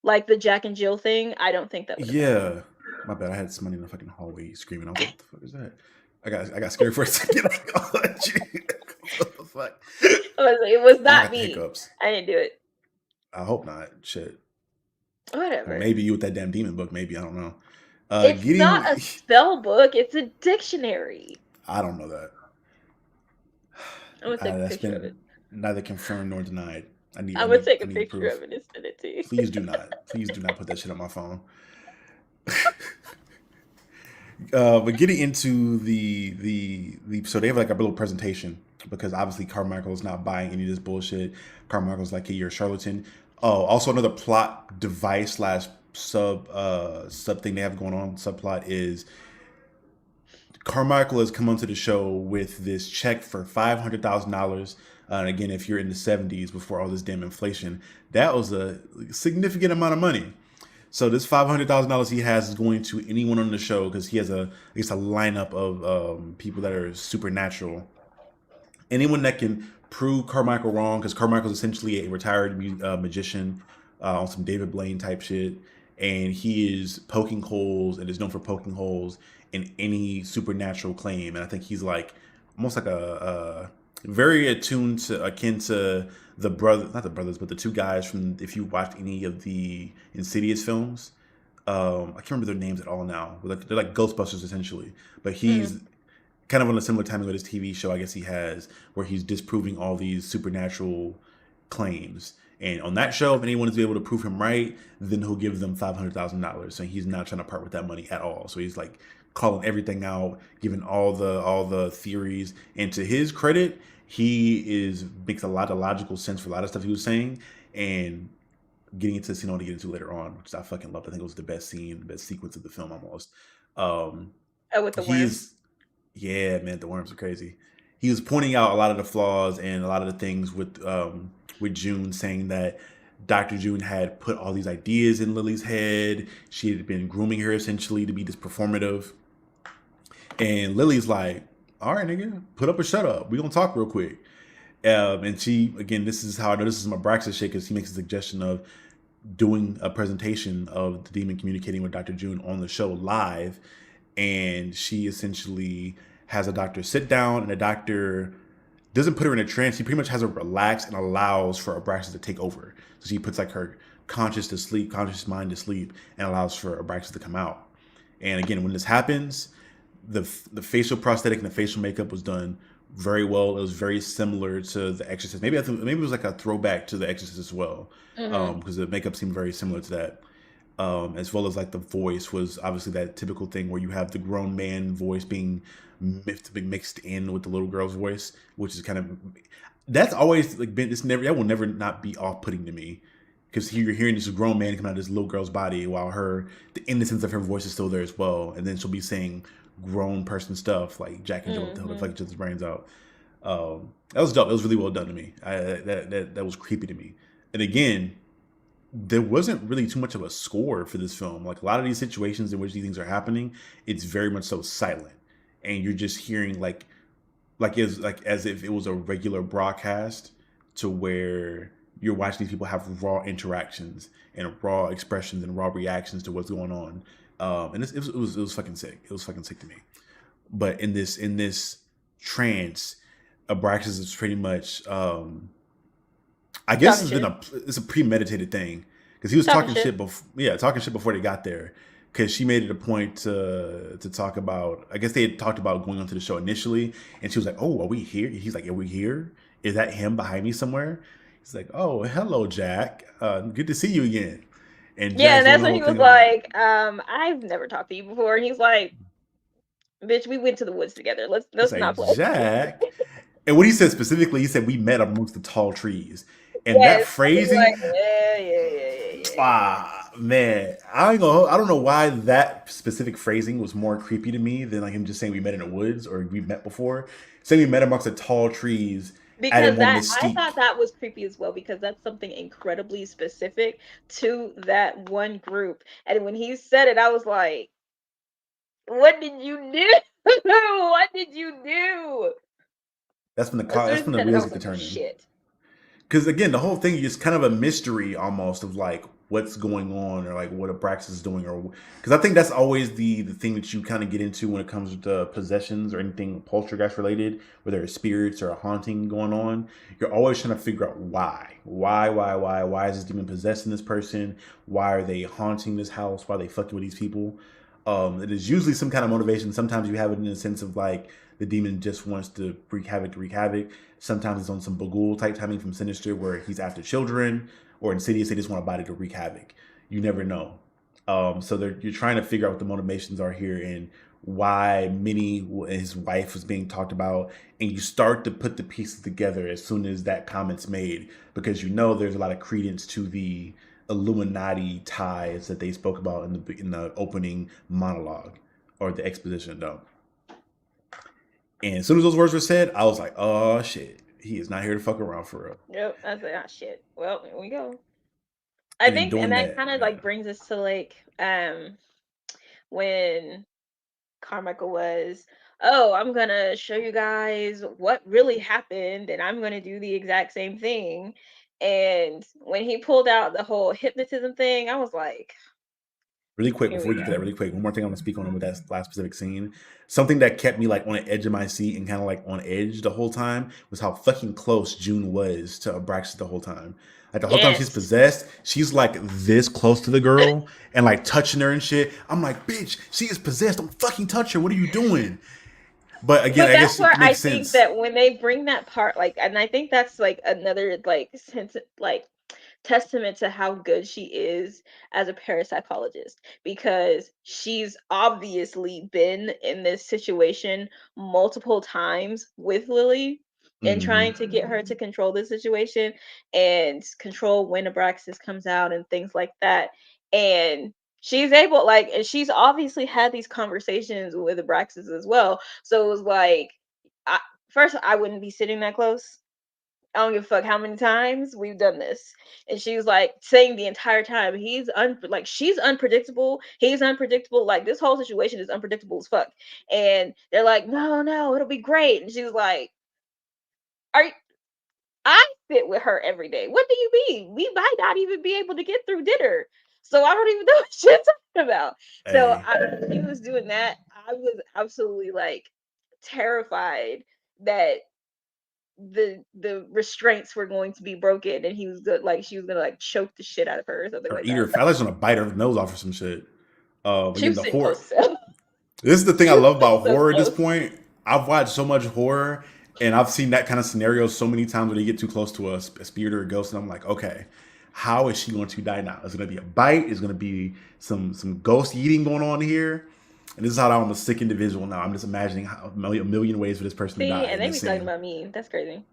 Like the Jack and Jill thing, I don't think that would have happened. Yeah. My bad. I had somebody in the fucking hallway screaming. I was like, what the fuck is that? I got scared for a second. Like, oh, what the fuck? It was And I not got the me. hiccups. I didn't do it. I hope not. Shit. Or Whatever. maybe you with that damn demon book. Maybe. I don't know. It's not Getting. a spell book, it's a dictionary. I don't know that. I'm gonna take a That's picture of it. been neither confirmed nor denied. I need. I I'm gonna need. take I a need the picture proof. of it and send it to you. Please do not. Please do not put that shit on my phone. But getting into the so they have like a little presentation because obviously Carmichael is not buying any of this bullshit. Carmichael's like, hey, you're a charlatan. Oh, also another plot device slash sub thing they have going on, subplot is Carmichael has come onto the show with this check for $500,000. And again, if you're in the 70s before all this damn inflation, that was a significant amount of money. So this $500,000 he has is going to anyone on the show because he has I guess a lineup of people that are supernatural. Anyone that can prove Carmichael wrong, because Carmichael's essentially a retired magician on some David Blaine type shit, and he is poking holes and is known for poking holes in any supernatural claim. And I think he's like almost like a very attuned to akin to the brother, not the brothers, but the two guys from if you watched any of the Insidious films. I can't remember their names at all now. They're like Ghostbusters essentially, but Mm. he's kind of on a similar timing with his TV show, I guess he has, where he's disproving all these supernatural claims. And on that show, if anyone is able to prove him right, then he'll give them $500,000. So he's not trying to part with that money at all. So he's like calling everything out, giving all the theories. And to his credit, he is makes a lot of logical sense for a lot of stuff he was saying. And getting into the scene I want to get into later on, which I fucking loved. I think it was the best scene, the best sequence of the film almost. Um, Oh, with the he worm. is yeah, man, the worms are crazy. He was pointing out a lot of the flaws and a lot of the things with June, saying that Dr. June had put all these ideas in Lily's head. She had been grooming her essentially to be this performative. And Lily's like, all right, nigga, put up or shut up. We gonna talk real quick. And she, again, this is how I know this is my Braxton shit because he makes a suggestion of doing a presentation of the demon communicating with Dr. June on the show live, and she essentially has a doctor sit down, and the doctor doesn't put her in a trance. He pretty much has her relax and allows for Abraxas to take over. So she puts like her conscious mind to sleep, and allows for Abraxas to come out. And again, when this happens, the facial prosthetic and the facial makeup was done very well. It was very similar to The Exorcist. Maybe it was like a throwback to The Exorcist as well, Hmm. because the makeup seemed very similar to that. As well as like the voice was obviously that typical thing where you have the grown man voice being mixed in with the little girl's voice, which is kind of that's always like been it's never that will never not be off putting to me because you're hearing this grown man come out of this little girl's body while the innocence of her voice is still there as well, and then she'll be saying grown person stuff like Jack and Jill up the hill to fuck Hmm. each other's brains out. That was dope. It was really well done to me. That was creepy to me. And again, there wasn't really too much of a score for this film. Like a lot of these situations in which these things are happening, it's very much so silent, and you're just hearing like as if it was a regular broadcast, to where you're watching these people have raw interactions and raw expressions and raw reactions to what's going on. And it was fucking sick. It was fucking sick to me. But in this trance, Abraxas is pretty much I guess Talking it's shit. a premeditated thing because he was Talking talking shit. shit before. Yeah, talking shit before they got there. because she made it a point to talk about. I guess they had talked about going onto the show initially, and she was like, "Oh, are we here?" He's like, "Are we here? Is that him behind me somewhere?" He's like, "Oh, hello, Jack. Good to see you again." And Yeah, Jack's and doing that's the when whole he was thing of like, like, I've never talked to you before. And he's like, bitch, we went to the woods together. he's Let's like, not play. Jack. And what he said specifically, he said, "We met amongst the tall trees." And that Yes. I was phrasing, like, yeah, yeah, yeah, yeah, yeah, yeah. man, I ain't gonna, I don't know why that specific phrasing was more creepy to me than like him just saying we met in the woods or we met before. Saying we met amongst the tall trees added Because more that I mystique. thought that was creepy as well because that's something incredibly specific to that one group. And when he said it, I was like, what did you do? What did you do? As soon That's as he when the said it, I wheels was get to like, oh turning. shit. Because again, the whole thing is kind of a mystery almost of like what's going on or like what Abraxas is doing, or because I think that's always the thing that you kind of get into when it comes to possessions or anything poltergeist related, whether it's spirits or a haunting going on. You're always trying to figure out why is this demon possessing this person? Why are they haunting this house? Why are they fucking with these people? It is usually some kind of motivation. Sometimes you have it in the sense of like the demon just wants to wreak havoc to wreak havoc. Sometimes it's on some Bagul type timing from Sinister where he's after children, or Insidious, they just want a body to wreak havoc. You never know. So you're trying to figure out what the motivations are here and why Minnie and his wife was being talked about, and you start to put the pieces together as soon as that comment's made because you know there's a lot of credence to the Illuminati ties that they spoke about in the opening monologue or the exposition though. And as soon as those words were said, I was like, "Oh shit, he is not here to fuck around for real." Yep. I was like, ah shit. Well, here we go. I And in think and doing that that, kind of yeah, like brings us to like when Carmichael was, oh, I'm gonna show you guys what really happened, and I'm gonna do the exact same thing. And when he pulled out the whole hypnotism thing, I was like, really quick here before we we get to that, go. really quick, one more thing I want to speak on with that last specific scene. Something that kept me like on the edge of my seat and kind of like on edge the whole time was how fucking close June was to Abraxas the whole time. Like the whole time she's Yes. possessed, she's like this close to the girl and like touching her and shit. I'm like, bitch, she is possessed. Don't fucking touch her. What are you doing? But again, But I that's guess where it I makes think sense. that when they bring that part, like, and I think that's like another like sense, like testament to how good she is as a parapsychologist because she's obviously been in this situation multiple times with Lily and Hmm. trying to get her to control the situation and control when Abraxas comes out and things like that. And she's able, like, and she's obviously had these conversations with Abraxas as well. So it was like, I, first, I wouldn't be sitting that close. I don't give a fuck how many times we've done this. And she was like saying the entire time, like she's unpredictable. He's unpredictable. Like this whole situation is unpredictable as fuck. And they're like, no, no, it'll be great. And she was like, are you, I sit with her every day. What do you mean? We might not even be able to get through dinner. So I don't even know what you're talking about. So Hey, he was doing that. I was absolutely like terrified that the restraints were going to be broken and he was good, like she was gonna like choke the shit out of her or something or like eat that. her. I was gonna bite her nose off or some shit. But She again, was the sitting horror. close, so This is the thing I she was love sitting about so horror at this close. point. I've watched so much horror, and I've seen that kind of scenario so many times where they get too close to a spirit or a ghost, and I'm like, okay, how is she going to die now? Is it going to be a bite? Is it going to be some ghost eating going on here? And this is how I'm a sick individual now. I'm just imagining how, a million ways for this person to See, die and in they this be talking scene. about me. That's crazy.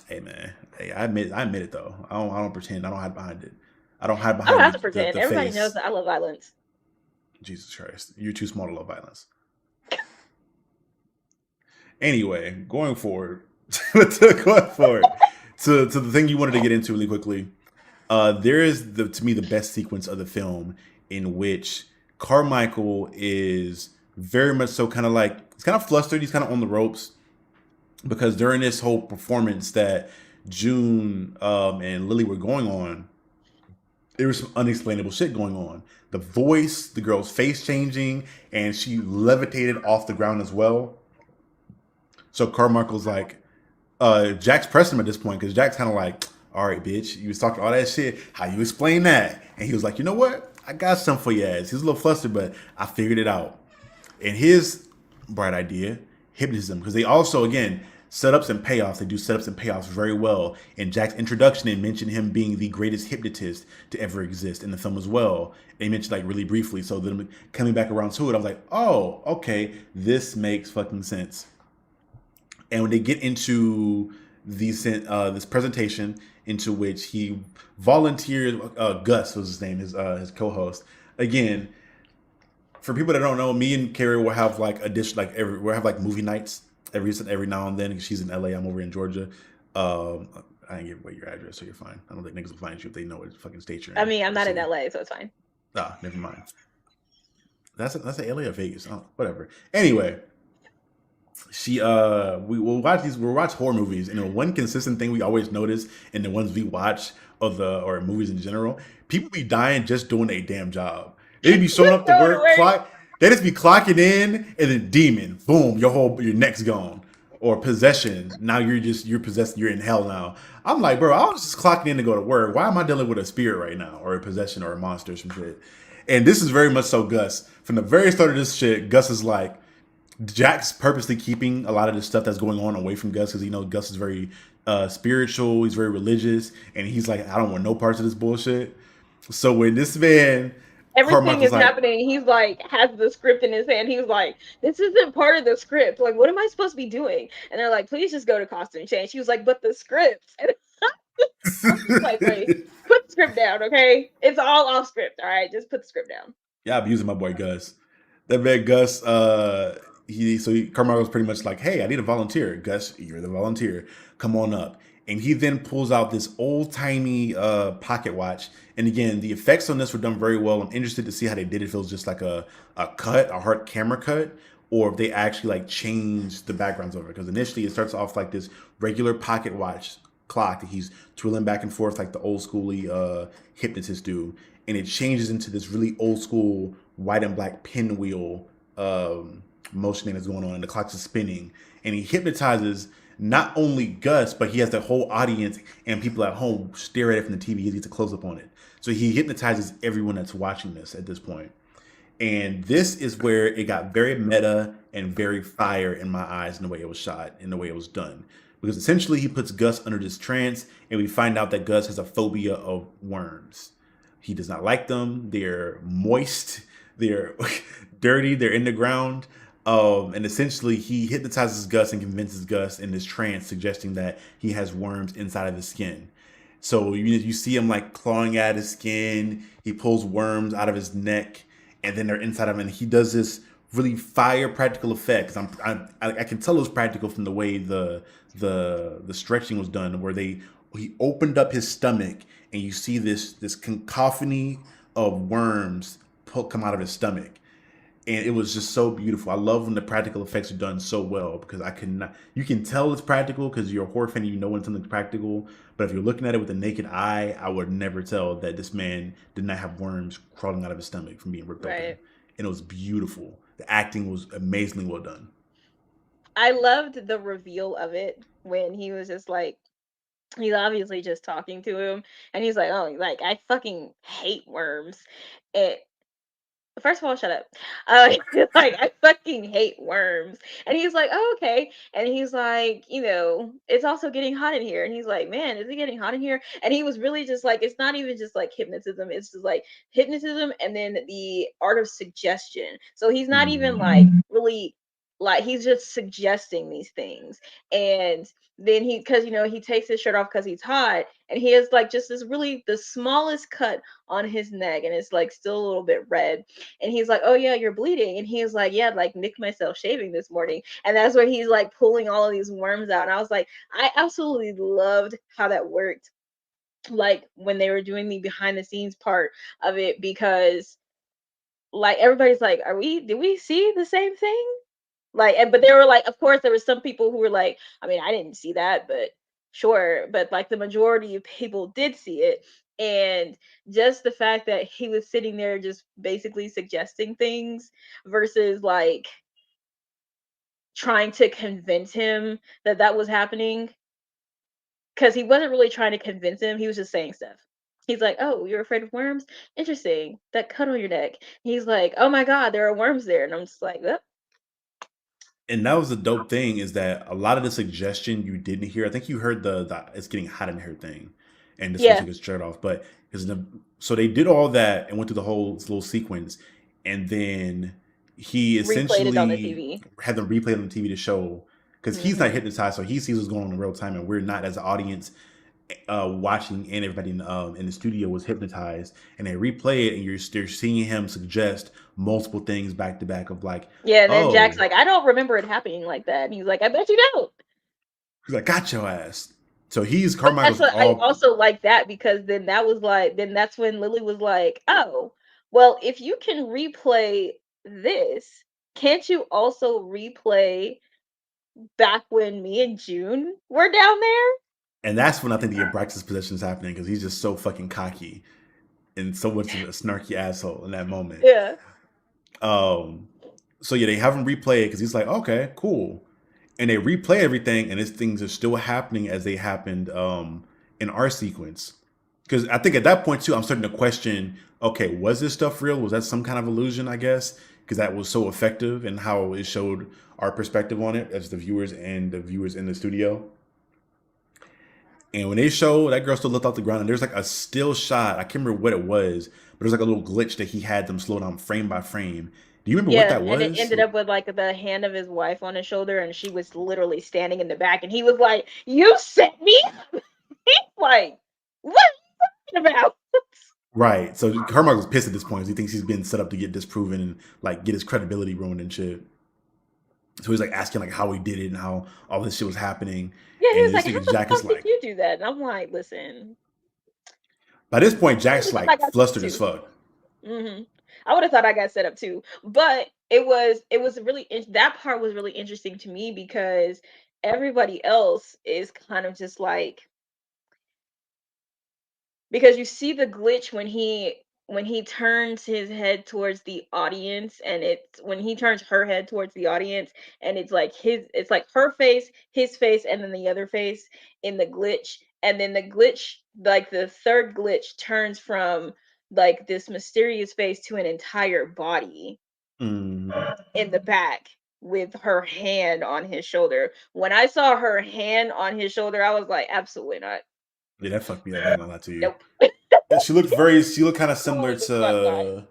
Hey man, hey, I admit it though. I don't pretend. I don't hide behind it. I don't hide I don't behind have to pretend. the Everybody knows face. that I love violence. Jesus Christ, you're too small to love violence. Anyway, going forward, going forward to the thing you wanted to get into really quickly. There is to me the best sequence of the film in which Carmichael is very much so kind of like he's kind of flustered. He's kind of on the ropes because during this whole performance that June and Lily were going on, there was some unexplainable shit going on. The voice, the girl's face changing, and she levitated off the ground as well. So Carmichael's like, Jack's pressing him at this point because Jack's kind of like, all right, bitch, you was talking all that shit. How you explain that? And he was like, you know what? I got something for your ass. He was a little flustered, but I figured it out. And his bright idea, hypnotism, because they also, again, setups and payoffs, they do setups and payoffs very well. In Jack's introduction, they mentioned him being the greatest hypnotist to ever exist in the film as well. They mentioned like really briefly. So then coming back around to it, I was like, oh, okay, this makes fucking sense. And when they get into this presentation into which he volunteered, Gus was his name, his co-host. Again, for people that don't know, me and Carrie will have like a dish like we'll have like movie nights every now and then. She's in LA, I'm over in Georgia. Um, I didn't give away your address, so you're fine. I don't think niggas will find you if they know what fucking state you're I in mean, I'm or not in city. LA, so it's fine. Ah, never mind. That's a LA or Vegas. Oh, whatever. Anyway, we will we'll watch horror movies, and the one consistent thing we always notice in the ones we watch or movies in general, people be dying just doing a damn job. They be showing Just up to going to work, work. they just be clocking in, and then demon, boom, your neck's gone. Or possession. Now you're possessed. You're in hell now. I'm like, bro, I was just clocking in to go to work. Why am I dealing with a spirit right now, or a possession, or a monster, or some shit? And this is very much so Gus. From the very start of this shit, Gus is like, Jack's purposely keeping a lot of the stuff that's going on away from Gus because Gus is very spiritual, he's very religious, and he's like, I don't want no parts of this bullshit. So when this man Everything Carmichael's is like, happening. He's like has the script in his hand. He's like, this isn't part of the script. Like, what am I supposed to be doing? And they're like, please just go to costume change. He was like, but the script. And I'm just like, wait, put the script down, okay? It's all off script. All right, just put the script down. yeah, I'm using my boy Gus. That man Gus, Carmichael's pretty much like, hey, I need a volunteer. Gus, you're the volunteer. Come on up. And he then pulls out this old timey pocket watch. And again, the effects on this were done very well. I'm interested to see how they did it. If it was just like a hard camera cut, or if they actually like changed the backgrounds over. Because initially it starts off like this regular pocket watch clock that he's twirling back and forth like the old schooly hypnotist do, and it changes into this really old school white and black pinwheel motioning that's going on, and the clock's is spinning, and he hypnotizes not only Gus, but he has the whole audience and people at home stare at it from the TV. He gets a close up on it, so he hypnotizes everyone that's watching this at this point. And this is where it got very meta and very fire in my eyes in the way it was shot, in the way it was done. Because essentially he puts Gus under this trance, and we find out that Gus has a phobia of worms. He does not like them. They're moist, they're dirty, they're in the ground. And essentially he hypnotizes Gus and convinces Gus in this trance, suggesting that he has worms inside of his skin. So you see him like clawing at his skin. He pulls worms out of his neck, and then they're inside of him. And he does this really fire practical effect. 'Cause I can tell it was practical from the way the stretching was done, where he opened up his stomach, and you see this cacophony of worms come out of his stomach, and it was just so beautiful. I love when the practical effects are done so well because you can tell it's practical because you're a horror fan and you know when something's practical. But if you're looking at it with a naked eye, I would never tell that this man did not have worms crawling out of his stomach from being ripped open. Right. And it was beautiful. The acting was amazingly well done. I loved the reveal of it when he was just like, he's obviously just talking to him, and he's like, oh, like I fucking hate worms. It First of all, shut up. Like I fucking hate worms. And he's like, oh, okay. And he's like, it's also getting hot in here. And he's like, man, is it getting hot in here? And he was really just like, it's not even just like hypnotism. It's just like hypnotism and then the art of suggestion. So he's not even Mm-hmm. like really like he's just suggesting these things. And then because he takes his shirt off because he's hot, and he has like just this really the smallest cut on his neck, and it's like still a little bit red, and he's like, oh yeah, you're bleeding. And he's like, yeah, like nicked myself shaving this morning. And that's where he's like pulling all of these worms out. And I was like, I absolutely loved how that worked, like when they were doing the behind the scenes part of it, because like everybody's like, did we see the same thing? Like, but they were like, of course there were some people who were like, I mean, I didn't see that, but sure. But like the majority of people did see it. And just the fact that he was sitting there just basically suggesting things versus like trying to convince him that that was happening, because he wasn't really trying to convince him, he was just saying stuff. He's like, "Oh, you're afraid of worms? Interesting. That cut on your neck." He's like, "Oh my god, there are worms there." And I'm just like, "Oh, And that was the dope thing is that a lot of the suggestion you didn't hear. I think you heard the it's getting hot in here thing, and this one yeah, took his shirt off. But because so they did all that and went through the whole little sequence, and then he replayed it on the essentially TV." had them replay it on the TV to show because he's not Mhm. hypnotized, so he sees what's going on in real time, and we're not as an audience watching, and everybody in the studio was hypnotized, and they replay it, and you're seeing him suggest multiple things back to back of like, Yeah, and then Jack's oh, like, "I don't remember it happening like that." And he's like, "I bet you don't." he's like, got your ass. So he's But that's Carmichael's what I all, also like that because then that was like then that's when Lily was like, "Oh, well, if you can replay this, can't you also replay back when me and June were down there?" and that's when I think the Abraxas position is happening because he's just so fucking cocky and so much of a snarky asshole in that moment. Yeah. Um, so yeah, they have him replay it because he's like, okay, cool, and they replay everything, and these things are still happening as they happened in our sequence. Because I think at that point too, I'm starting to question, okay, was this stuff real? Was that some kind of illusion? I guess because that was so effective and how it showed our perspective on it as the viewers and the viewers in the studio. And when they show that girl still looked off the ground, and there's like a still shot. I can't remember what it was, but there's like a little glitch that he had them slow down frame by frame. Do you remember what Yeah, that and it was? ended up with like the hand of his wife on his shoulder and she was literally standing in the back and he was like, "You set me up." He's like, "What are you talking about?" Right. So Carmichael's pissed at this point. 'Cause he thinks he's been set up to get disproven and like get his credibility ruined and shit. So he's like asking like how he did it and how all this shit was happening. Yeah, he And was this like, "How nigga the Jack is fuck did like, you do that?" And I'm like, "Listen, by this point, I would Jack's have thought I like got set up flustered as too." fuck. I would have thought I got set up too. But it was really that part was really interesting to me because everybody else is kind of just like because you see the glitch when he turns his head towards the audience and it's when he turns her head towards the audience and it's like her face, his face and then the other face in the glitch and then the glitch like the third glitch turns from like this mysterious face to an entire body Mm-hmm. in the back with her hand on his shoulder. When I saw her hand on his shoulder, I was like, absolutely not. Yeah, that fucked me up. I ain't gonna lie to you. Nope. She looked kind of similar Absolutely the fuck not. to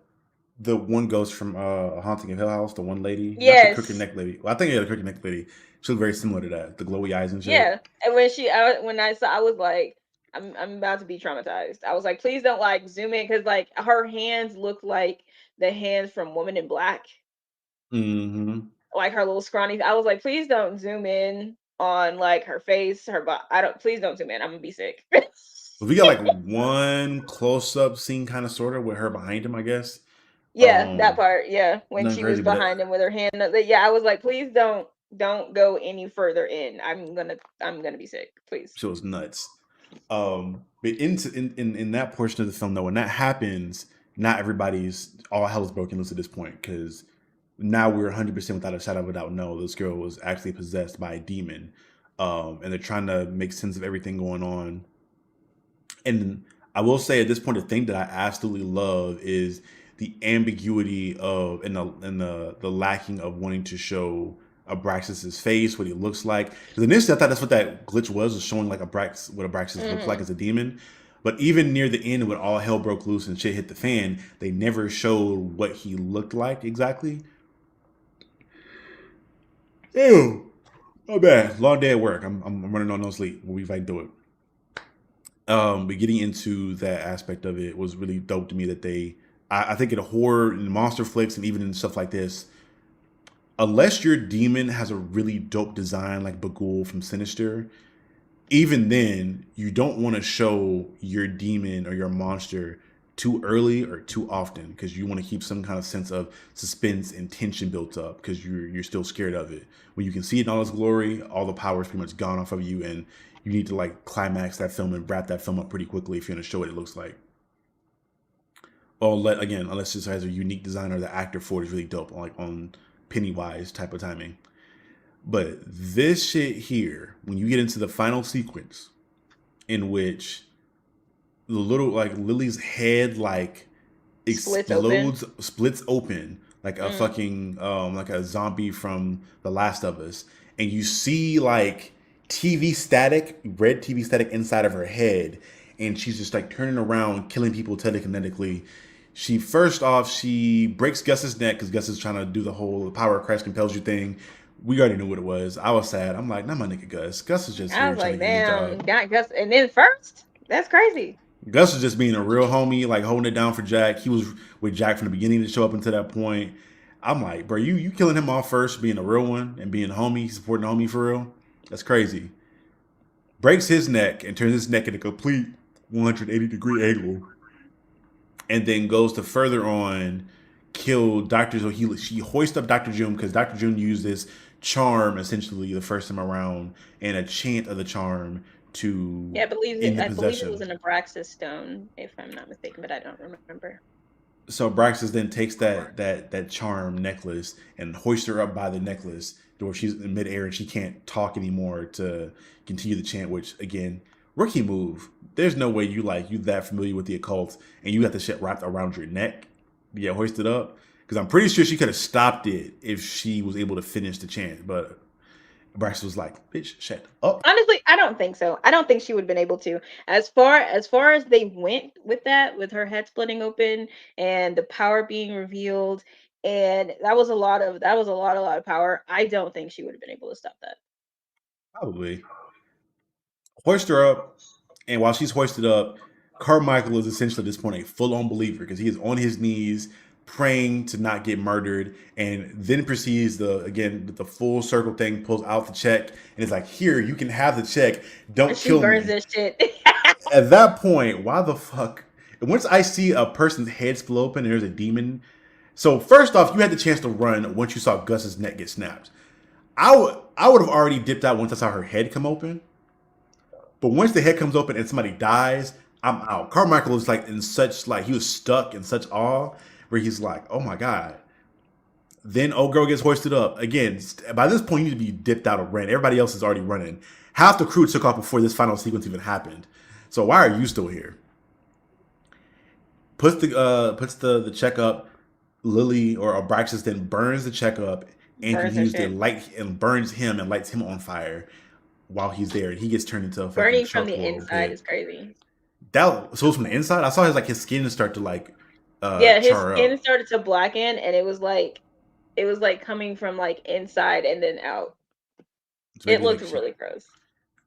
the one ghost from Haunting of Hill House, the one lady, not the crooked Yes. neck lady. Well, I think yeah, the crooked neck lady. She looked very similar to that, the glowy eyes and shit. Yeah. And when I saw I was like, I'm about to be traumatized. I was like, please don't like zoom in because like her hands look like the hands from Woman in Black. Mm-hmm. Like her little scrawny. I was like, please don't zoom in on like her face, her body. I don't please don't zoom in. I'm gonna be sick. We got like one close up scene, kind of sort of, with her behind him, I guess. Yeah, that Um, part. Yeah, when Nothing she was crazy, but behind him with her hand. Yeah, I was like, please don't go any further in. I'm gonna be sick. Please. she was nuts. But in that portion of the film, though, when that happens, not everybody's all hell is broken loose at this point because now we're 100% without a shadow of a doubt. No, this girl was actually possessed by a demon, and they're trying to make sense of everything going on. And I will say at this point, the thing that I absolutely love is the ambiguity of and the lacking of wanting to show Abraxas's face, what he looks like. Because initially I thought that's what that glitch was showing like what Abraxas looks like Hmm. as a demon. But even near the end, when all hell broke loose and shit hit the fan, they never showed what he looked like exactly. Ew, oh bad, long day at work. I'm running on no sleep. We'll be fighting through it. But getting into that aspect of it was really dope to me that I think in horror and monster flicks and even in stuff like this, unless your demon has a really dope design like Bagul from Sinister, even then you don't want to show your demon or your monster too early or too often because you want to keep some kind of sense of suspense and tension built up because you're still scared of it. When you can see it in all its glory, all the power is pretty much gone off of you, and you need to like climax that film and wrap that film up pretty quickly if you're going to show what it looks like. Or unless it has a unique design or the actor for it is really dope, like on Pennywise type of timing. But this shit here, when you get into the final sequence in which the little like Lily's head like Splits open. explodes, splits open like a Mm. fucking like a zombie from The Last of Us, and you see like TV static, red TV static inside of her head, and she's just like turning around, killing people telekinetically. She first off, she breaks Gus's neck because Gus is trying to do the whole power of Christ compels you thing. We already knew what it was. I was sad. I'm like, not my nigga Gus. Gus is just I here was trying to like, get his damn, job. got Gus, and then first, that's crazy. Gus was just being a real homie, like holding it down for Jack. He was with Jack from the beginning to show up until that point. I'm like, bro, you killing him off first, being a real one and being a homie, supporting the homie for real. That's crazy. Breaks his neck and turns his neck in a complete 180-degree angle, and then goes to further on kill Doctor. So she hoists up Doctor June because Doctor June used this charm essentially the first time around and a chant of the charm to Yeah, end the I believe it was possession. an Abraxas stone, if I'm not mistaken, but I don't remember. So Braxis then takes that charm necklace and hoists her up by the necklace to where she's in midair and she can't talk anymore to continue the chant. Which again, rookie move. There's no way you that familiar with the occult and you got the shit wrapped around your neck to get hoisted up. Because I'm pretty sure she could have stopped it if she was able to finish the chant, but Braxis was like, "Bitch, shut up." Honestly, I don't think so. I don't think she would have been able to. As far as they went with that, with her head splitting open and the power being revealed, and that was a lot of power. I don't think she would have been able to stop that. Probably hoist her up, and while she's hoisted up, Carmichael is essentially at this point a full-on believer because he is on his knees praying to not get murdered, and then proceeds the full circle thing, pulls out the check, and is like, "Here, you can have the check. And Don't she kill burns me." this shit. At that point, why the fuck? Once I see a person's head split open and there's a demon, so first off, you had the chance to run once you saw Gus's neck get snapped. I would have already dipped out once I saw her head come open. But once the head comes open and somebody dies, I'm out. Carmichael is like in such like he was stuck in such awe where he's like, oh my god. Then old girl gets hoisted up again. By this point, you need to be dipped out of ran. Everybody else is already running. Half the crew took off before this final sequence even happened. So why are you still here? Puts the check up. Lily or Abraxas then burns the check up and Burns her continues to shit. light and burns him and lights him on fire while he's there. And he gets turned into a fucking Burning from the charcoal inside is pit. crazy. That so it's from the inside. I saw his skin start to like Yeah, his char skin up. started to blacken, and it was like coming from like inside and then out. So It maybe looked like really gross.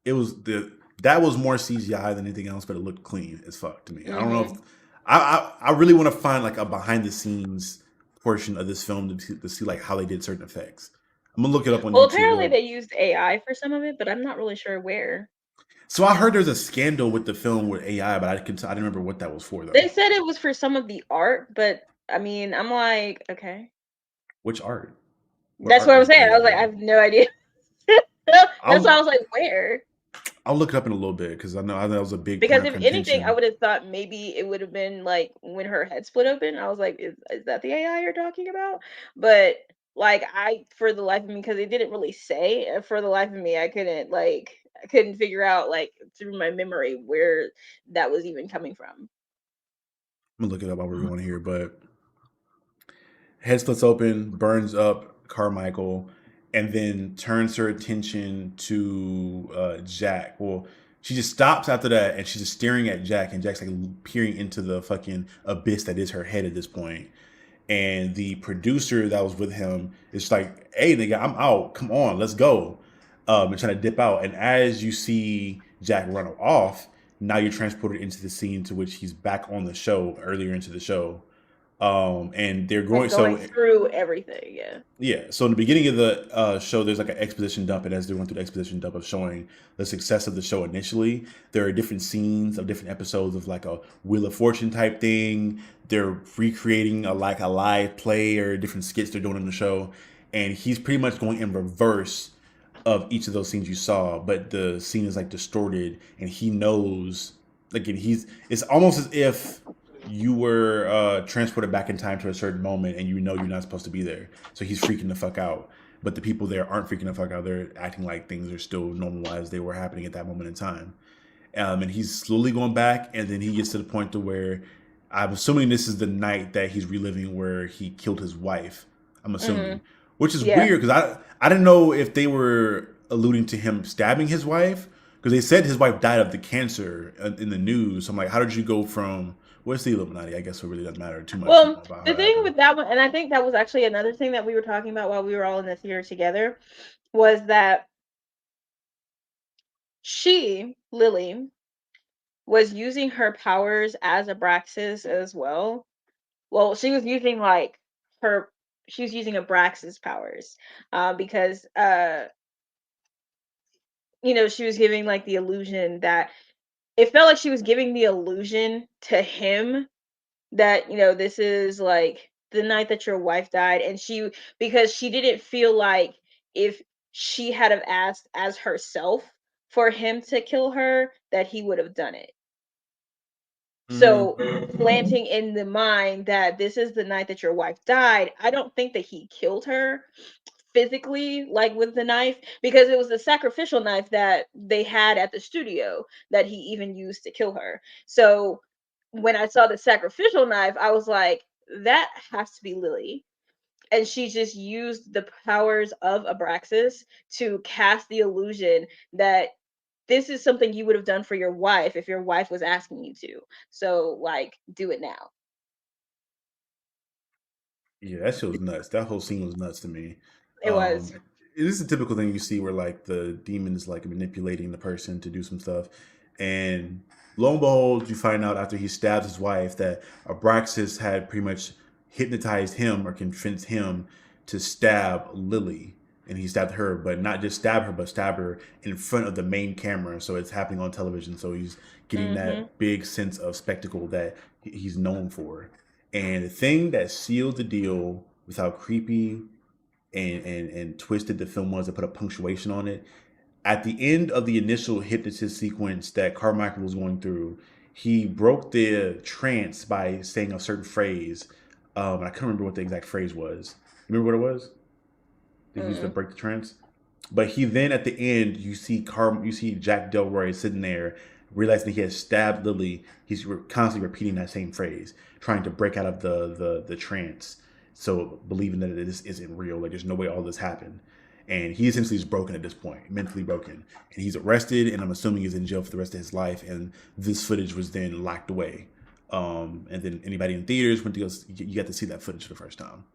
it was the that was more CGI than anything else, but it looked clean as fuck to me. I don't know if Hmm. I really want to find like a behind the scenes portion of this film to see like how they did certain effects. I'm gonna look it up on Well, YouTube. apparently they used AI for some of it, but I'm not really sure where. So I heard there's a scandal with the film with AI, but I didn't remember what that was for though. They said it was for some of the art, but I mean, I'm like, okay. Which art? What That's art what I'm was saying. I AI was like, I doing? have no idea. That's why I was I'll like, where? I'll look it up in a little bit because I know that was a big point Because of if anything, I contention. would have thought maybe it would have been like when her head split open. I was like, is that the AI you're talking about? But like for the life of me, because it didn't really say, for the life of me, I couldn't figure out like through my memory where that was even coming from. I'm gonna look it up while we're going here, but head splits open, burns up Carmichael, and then turns her attention to Jack. Well, she just stops after that, and she's just staring at Jack, and Jack's like peering into the fucking abyss that is her head at this point. And the producer that was with him is like, "Hey, nigga, I'm out. Come on, let's go." And trying to dip out, and as you see Jack run off, now you're transported into the scene to which he's back on the show earlier into the show, and they're Like going going so through everything, yeah. yeah. So in the beginning of the show, there's like an exposition dump, and as they're going through the exposition dump of showing the success of the show initially, there are different scenes of different episodes of like a Wheel of Fortune type thing. They're recreating a live play or different skits they're doing in the show, and he's pretty much going in reverse of each of those scenes you saw, but the scene is like distorted, and he knows. Again, he's it's almost as if you were transported back in time to a certain moment and you know you're not supposed to be there. So he's freaking the fuck out. But the people there aren't freaking the fuck out. They're acting like things are still normal as they were happening at that moment in time. and he's slowly going back, and then he gets to the point to where I'm assuming this is the night that he's reliving where he killed his wife. I'm Mm-hmm. assuming, which is Yeah. weird because I didn't know if they were alluding to him stabbing his wife because they said his wife died of the cancer in the news. So I'm like, how did you go from what's the Illuminati? I guess it really doesn't matter too much Well, about how the that thing happened. with that one, and I think that was actually another thing that we were talking about while we were all in the theater together, was that Lily, was using her powers as Abraxas as well. Well, she was using like her, she was using Abraxas powers, because she was giving like the illusion that it felt like she was giving the illusion to him that this is like the night that your wife died, and because she didn't feel like if she had have asked as herself for him to kill her that he would have done it. So Mm-hmm. planting in the mind that this is the night that your wife died, I don't think that he killed her physically, like with the knife, because it was the sacrificial knife that they had at the studio that he even used to kill her. So when I saw the sacrificial knife, I was like, that has to be Lily. And she just used the powers of Abraxas to cast the illusion that this is something you would have done for your wife if your wife was asking you to. So, like, do it now. Yeah, that shit was nuts. That whole scene was nuts to me. It was. It is a typical thing you see where like the demon is like manipulating the person to do some stuff, and lo and behold, you find out after he stabs his wife that Abraxas had pretty much hypnotized him or convinced him to stab Lily, and he stabbed her, but not just stab her, but stab her in front of the main camera, so it's happening on television. So he's getting Mhm. that big sense of spectacle that he's known for. And the thing that sealed the deal with how creepy and twisted the film was to put a punctuation on it, at the end of the initial hypnotist sequence that Carmichael was going through, he broke the trance by saying a certain phrase. I can't remember what the exact phrase was. You remember what it was? They used to Mm. break the trance. But he then at the end, you see Jack Delroy sitting there, realizing that he has stabbed Lily. He's constantly repeating that same phrase, trying to break out of the trance. So believing that this isn't real, like there's no way all this happened. And he essentially is broken at this point, mentally broken. And he's arrested, and I'm assuming he's in jail for the rest of his life. And this footage was then locked away. And then anybody in theaters went to go, you got to see that footage for the first time.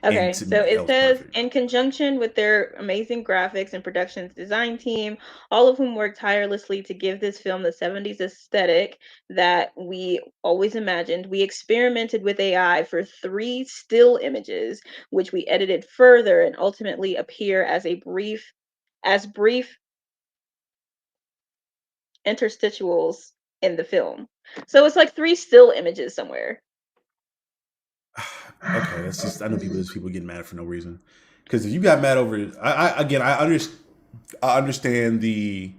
And Okay, to so me, that it was says perfect. in conjunction with their amazing graphics and productions design team, all of whom worked tirelessly to give this film the 70s aesthetic that we always imagined, we experimented with AI for 3 still images, which we edited further and ultimately appear as brief interstitials in the film. So it's like 3 still images somewhere. Okay, that's just I know people getting mad for no reason. Because if you got mad over it, I understand the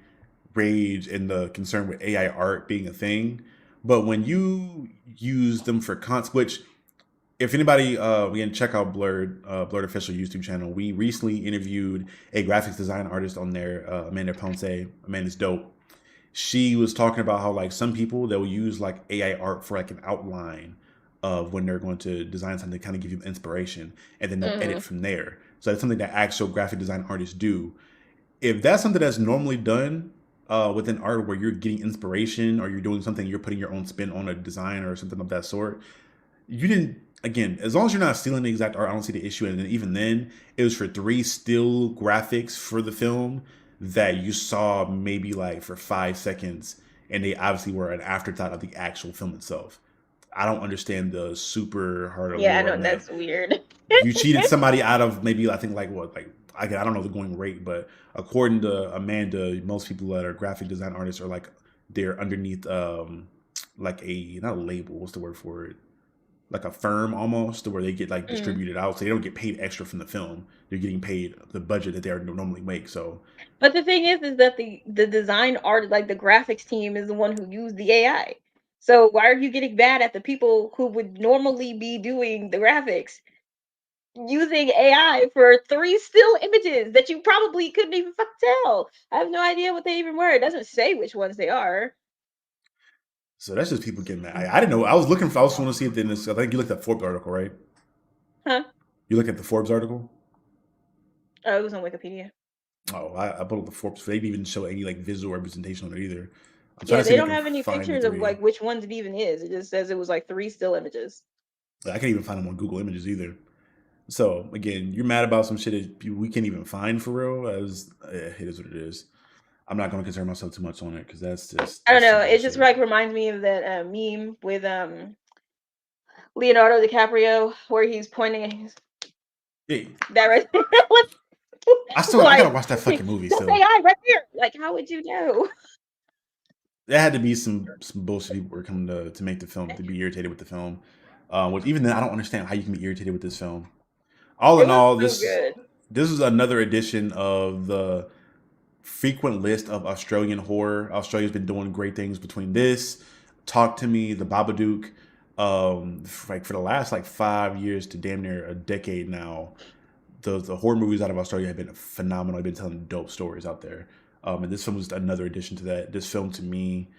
rage and the concern with AI art being a thing, but when you use them for which if anybody we can check out Blurred official YouTube channel. We recently interviewed a graphics design artist on there, Amanda Ponce. Amanda's dope. She was talking about how like some people they'll use like AI art for like an outline of when they're going to design something to kind of give you inspiration, and then they'll edit Mm, from there. So that's something that actual graphic design artists do. If that's something that's normally done within art, where you're getting inspiration or you're doing something, you're putting your own spin on a design or something of that sort, you didn't again as long as you're not stealing the exact art, I don't see the issue. And even then it was for 3 still graphics for the film that you saw maybe like for 5 seconds, and they obviously were an afterthought of the actual film itself. I don't understand the super hard yeah, I allure know on that. that's weird. You cheated somebody out of maybe I think like what like I don't know the going rate, but according to Amanda, most people that are graphic design artists are like they're underneath like a not a label, what's the word for it, like a firm almost, to where they get like Mm. distributed out, so they don't get paid extra from the film. They're getting paid the budget that they normally make. So But the thing is that the design art, like the graphics team, is the one who used the AI. So why are you getting mad at the people who would normally be doing the graphics? using AI for 3 still images that you probably couldn't even tell. I have no idea what they even were. It doesn't say which ones they are. So that's just people getting mad. I didn't know. I was looking for. I was want to see if in this. I think you looked at the Forbes article, right? Huh? You look at the Forbes article. Oh, it was on Wikipedia. Oh, I put up the Forbes. They didn't even show any like visual representation on it either. I'm trying Yeah, to see they if I don't can have any find the pictures of three. like which ones it even is. It just says it was like 3 still images. I can't even find them on Google Images either. So again, you're mad about some shit that we can't even find for real. It is what it is. I'm not going to concern myself too much on it because I don't that's some know. It just bullshit. like reminds me of that meme with Leonardo DiCaprio where he's pointing at Yeah, that right there. I gotta Like watch that fucking movie that's still. AI right there. Like how would you know? There had to be some bullshit people were coming to make the film to be irritated with the film. Which even then I don't understand how you can be irritated with this film. All It in was all, so good. this is another edition of the frequent list of Australian horror. Australia's been doing great things between this, Talk to Me, The Babadook. Like for the last like 5 years to damn near a decade now, the horror movies out of Australia have been phenomenal. I've been telling dope stories out there. And this film was another addition to that. This film to me,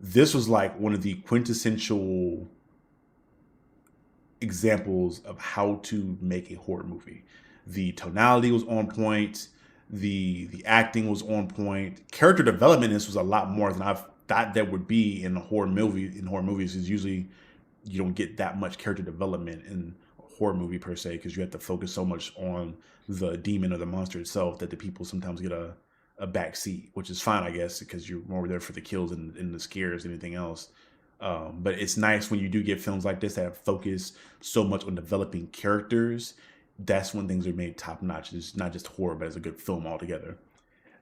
this was like one of the quintessential examples of how to make a horror movie. The tonality was on point. The acting was on point. Character development in this was a lot more than I've thought there would be in a horror movie. In horror movies, is usually you don't get that much character development in a horror movie per se because you have to focus so much on the demon or the monster itself that the people sometimes get a back seat, which is fine, I guess, because you're more there for the kills and the scares than anything else. But it's nice when you do get films like this that focus so much on developing characters. That's when things are made top notch. It's not just horror, but it's a good film altogether.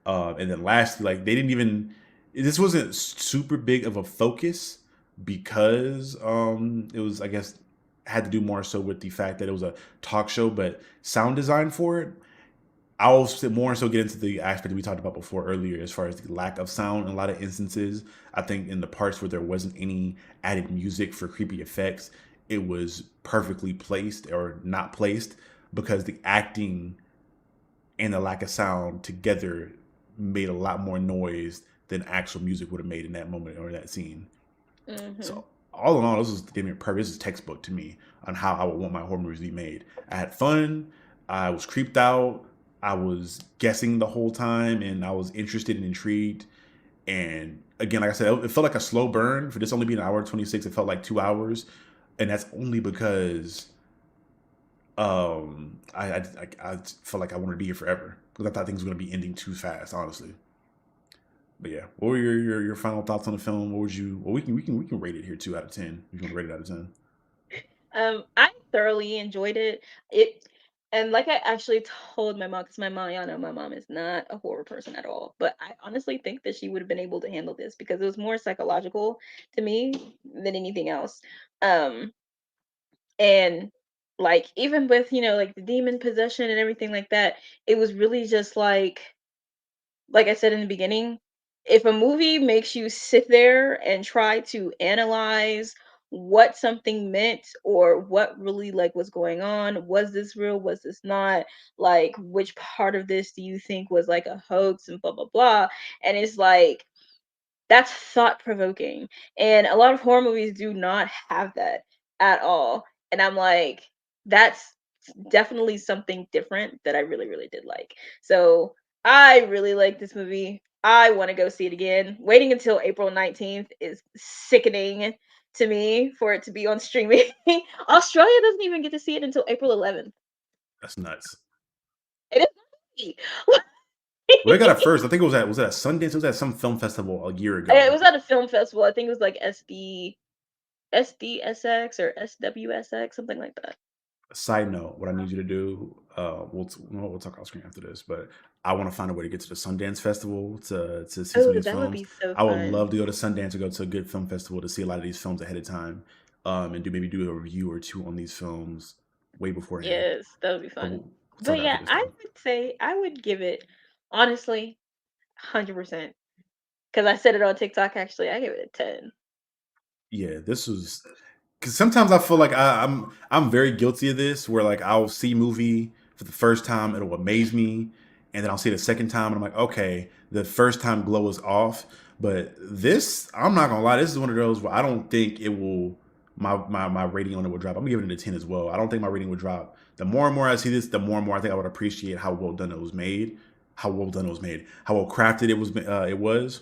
And then lastly, like they didn't even. This wasn't super big of a focus because it was, I guess, had to do more so with the fact that it was a talk show, but sound design for it. I'll more so get into the aspect that we talked about before earlier, as far as the lack of sound in a lot of instances. I think in the parts where there wasn't any added music for creepy effects, it was perfectly placed or not placed because the acting and the lack of sound together made a lot more noise than actual music would have made in that moment or that scene. Hmm. So all in all, this is damn near perfect. This is textbook to me on how I would want my horror movies to be made. I had fun. I was creeped out. I was guessing the whole time, and I was interested and intrigued. And again, like I said, it felt like a slow burn for this only being an hour and 26. It felt like 2 hours, and that's only because I felt like I wanted to be here forever because I thought things were going to be ending too fast, honestly. But yeah, what were your final thoughts on the film? What would you? Well, we can rate it here 2 out of 10. If you want to rate it out of 10. I thoroughly enjoyed it. It and like I actually told my mom, because my mom, y'all know my mom is not a horror person at all. But I honestly think that she would have been able to handle this because it was more psychological to me than anything else. Um, and like even with like the demon possession and everything like that, it was really just like I said in the beginning, if a movie makes you sit there and try to analyze what something meant or what really like was going on, was this real, was this not, like which part of this do you think was like a hoax and blah blah blah, and it's like that's thought provoking. And a lot of horror movies do not have that at all. And I'm like, that's definitely something different that I really, really did like. So I really like this movie. I want to go see it again. Waiting until April 19th is sickening to me for it to be on streaming. Australia doesn't even get to see it until April 11th. That's nuts. It is Well, they got it first. I think it was at Sundance. It was at some film festival a year it ago. was at a film festival. I think it was like SDSX or SWSX, something like that. Side note: what I need you to do, we'll talk off screen after this, but I want to find a way to get to the Sundance Festival to see some of Oh, these that would films. be so I would fun. love to go to Sundance or go to a good film festival to see a lot of these films ahead of time, and do a review or two on these films way beforehand. Yes, that would be But fun. we'll talk But after yeah, this I though. would say I would give it honestly 100% because I said it on TikTok actually. I give it a 10. Yeah, this was. because sometimes I feel like I'm very guilty of this, where like I'll see a movie for the first time, it'll amaze me, and then I'll see it a second time, and I'm like, okay, the first time glow is off, but this, I'm not gonna lie, this is one of those where I don't think it will. My rating on it will drop. I'm giving it a 10 as well. I don't think my rating will drop. The more and more I see this, the more and more I think I would appreciate how well done it was made, how well done it was made, how well crafted it was. It was.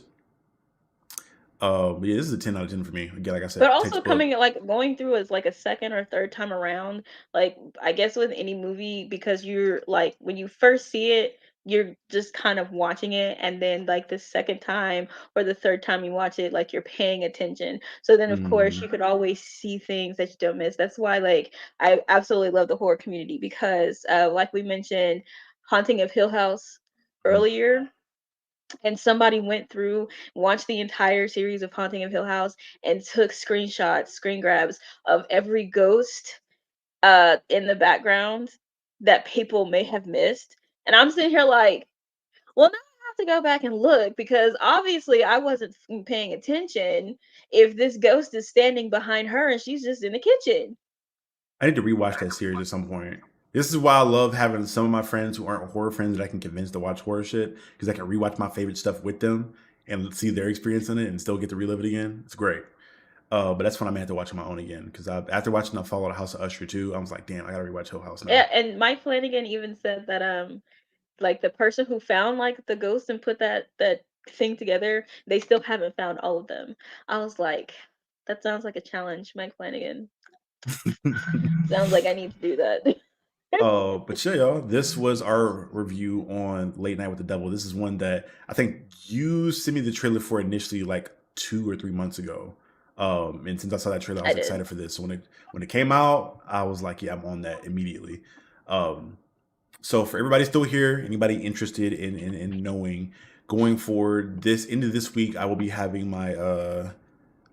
But yeah, this is a 10 out of 10 for me. Again, like I But said, also textbook. coming like going through as like a second or third time around, like I guess with any movie, because you're like when you first see it, you're just kind of watching it, and then like the second time or the third time you watch it, like you're paying attention. So then of course Mm, you could always see things that you don't miss. That's why like I absolutely love the horror community because like we mentioned Haunting of Hill House mm. earlier, and somebody went through, watched the entire series of Haunting of Hill House, and took screenshots, screen grabs of every ghost in the background that people may have missed. And I'm sitting here like, well, now I have to go back and look because obviously I wasn't paying attention if this ghost is standing behind her and she's just in the kitchen. I need to rewatch that series at some point. This is why I love having some of my friends who aren't horror friends that I can convince to watch horror shit, because I can rewatch my favorite stuff with them and see their experience in it and still get to relive it again. It's great. But that's when I'm gonna have to watch it on my own again, because after watching the Fallout House of Usher too, I was like, damn, I gotta rewatch Hill House now. Yeah, and Mike Flanagan even said that like the person who found like the ghost and put that thing together, they still haven't found all of them. I was like, that sounds like a challenge, Mike Flanagan. Sounds like I need to do that. But yeah, y'all, this was our review on Late Night with the Devil. This is one that I think you sent me the trailer for initially like 2 or 3 months ago. And since I saw that trailer, I I was did. excited for this. So when it came out, I was like, yeah, I'm on that immediately. Um, so for everybody still here, anybody interested in knowing going forward, this into this week, I will be having my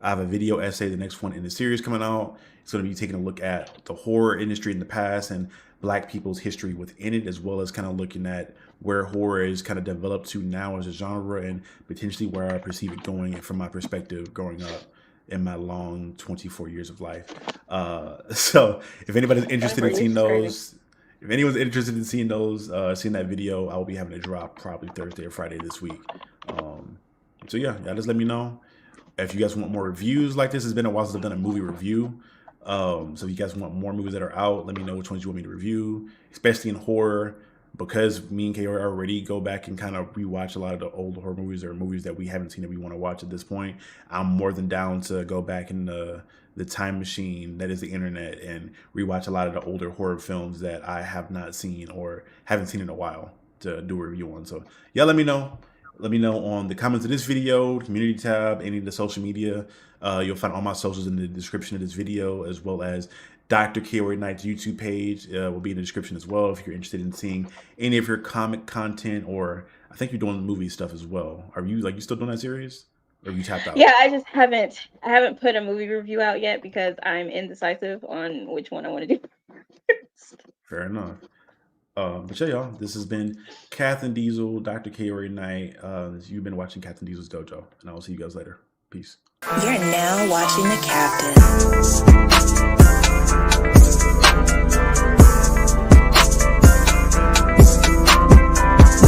I have a video essay, the next one in the series coming out. It's going to be taking a look at the horror industry in the past and Black people's history within it, as well as kind of looking at where horror is kind of developed to now as a genre and potentially where I perceive it going from my perspective growing up in my long 24 years of life. So if anybody's interested 24 in years seeing is crazy. those, if anyone's interested in seeing those, seeing that video, I will be having a drop probably Thursday or Friday this week. So yeah, y'all just let me know if you guys want more reviews like this. It's been a while since I've done a movie review. So if you guys want more movies that are out, let me know which ones you want me to review, especially in horror, because me and Kay already go back and kind of rewatch a lot of the old horror movies or movies that we haven't seen that we want to watch at this point. I'm more than down to go back in the time machine that is the internet and rewatch a lot of the older horror films that I have not seen or haven't seen in a while to do a review on. So yeah, let me know. Let me know on the comments of this video, community tab, any of the social media. You'll find all my socials in the description of this video, as well as Dr. Kiori Knight's YouTube page will be in the description as well if you're interested in seeing any of your comic content, or I think you're doing movie stuff as well. Are you still doing that series? Or have you tapped out? Yeah, I haven't put a movie review out yet because I'm indecisive on which one I want to do first. Fair enough. But yeah, y'all, this has been Kath Diesel, Dr. Kiori Knight. You've been watching Kath Diesel's Dojo, and I will see you guys later. Peace. You're now watching the captain.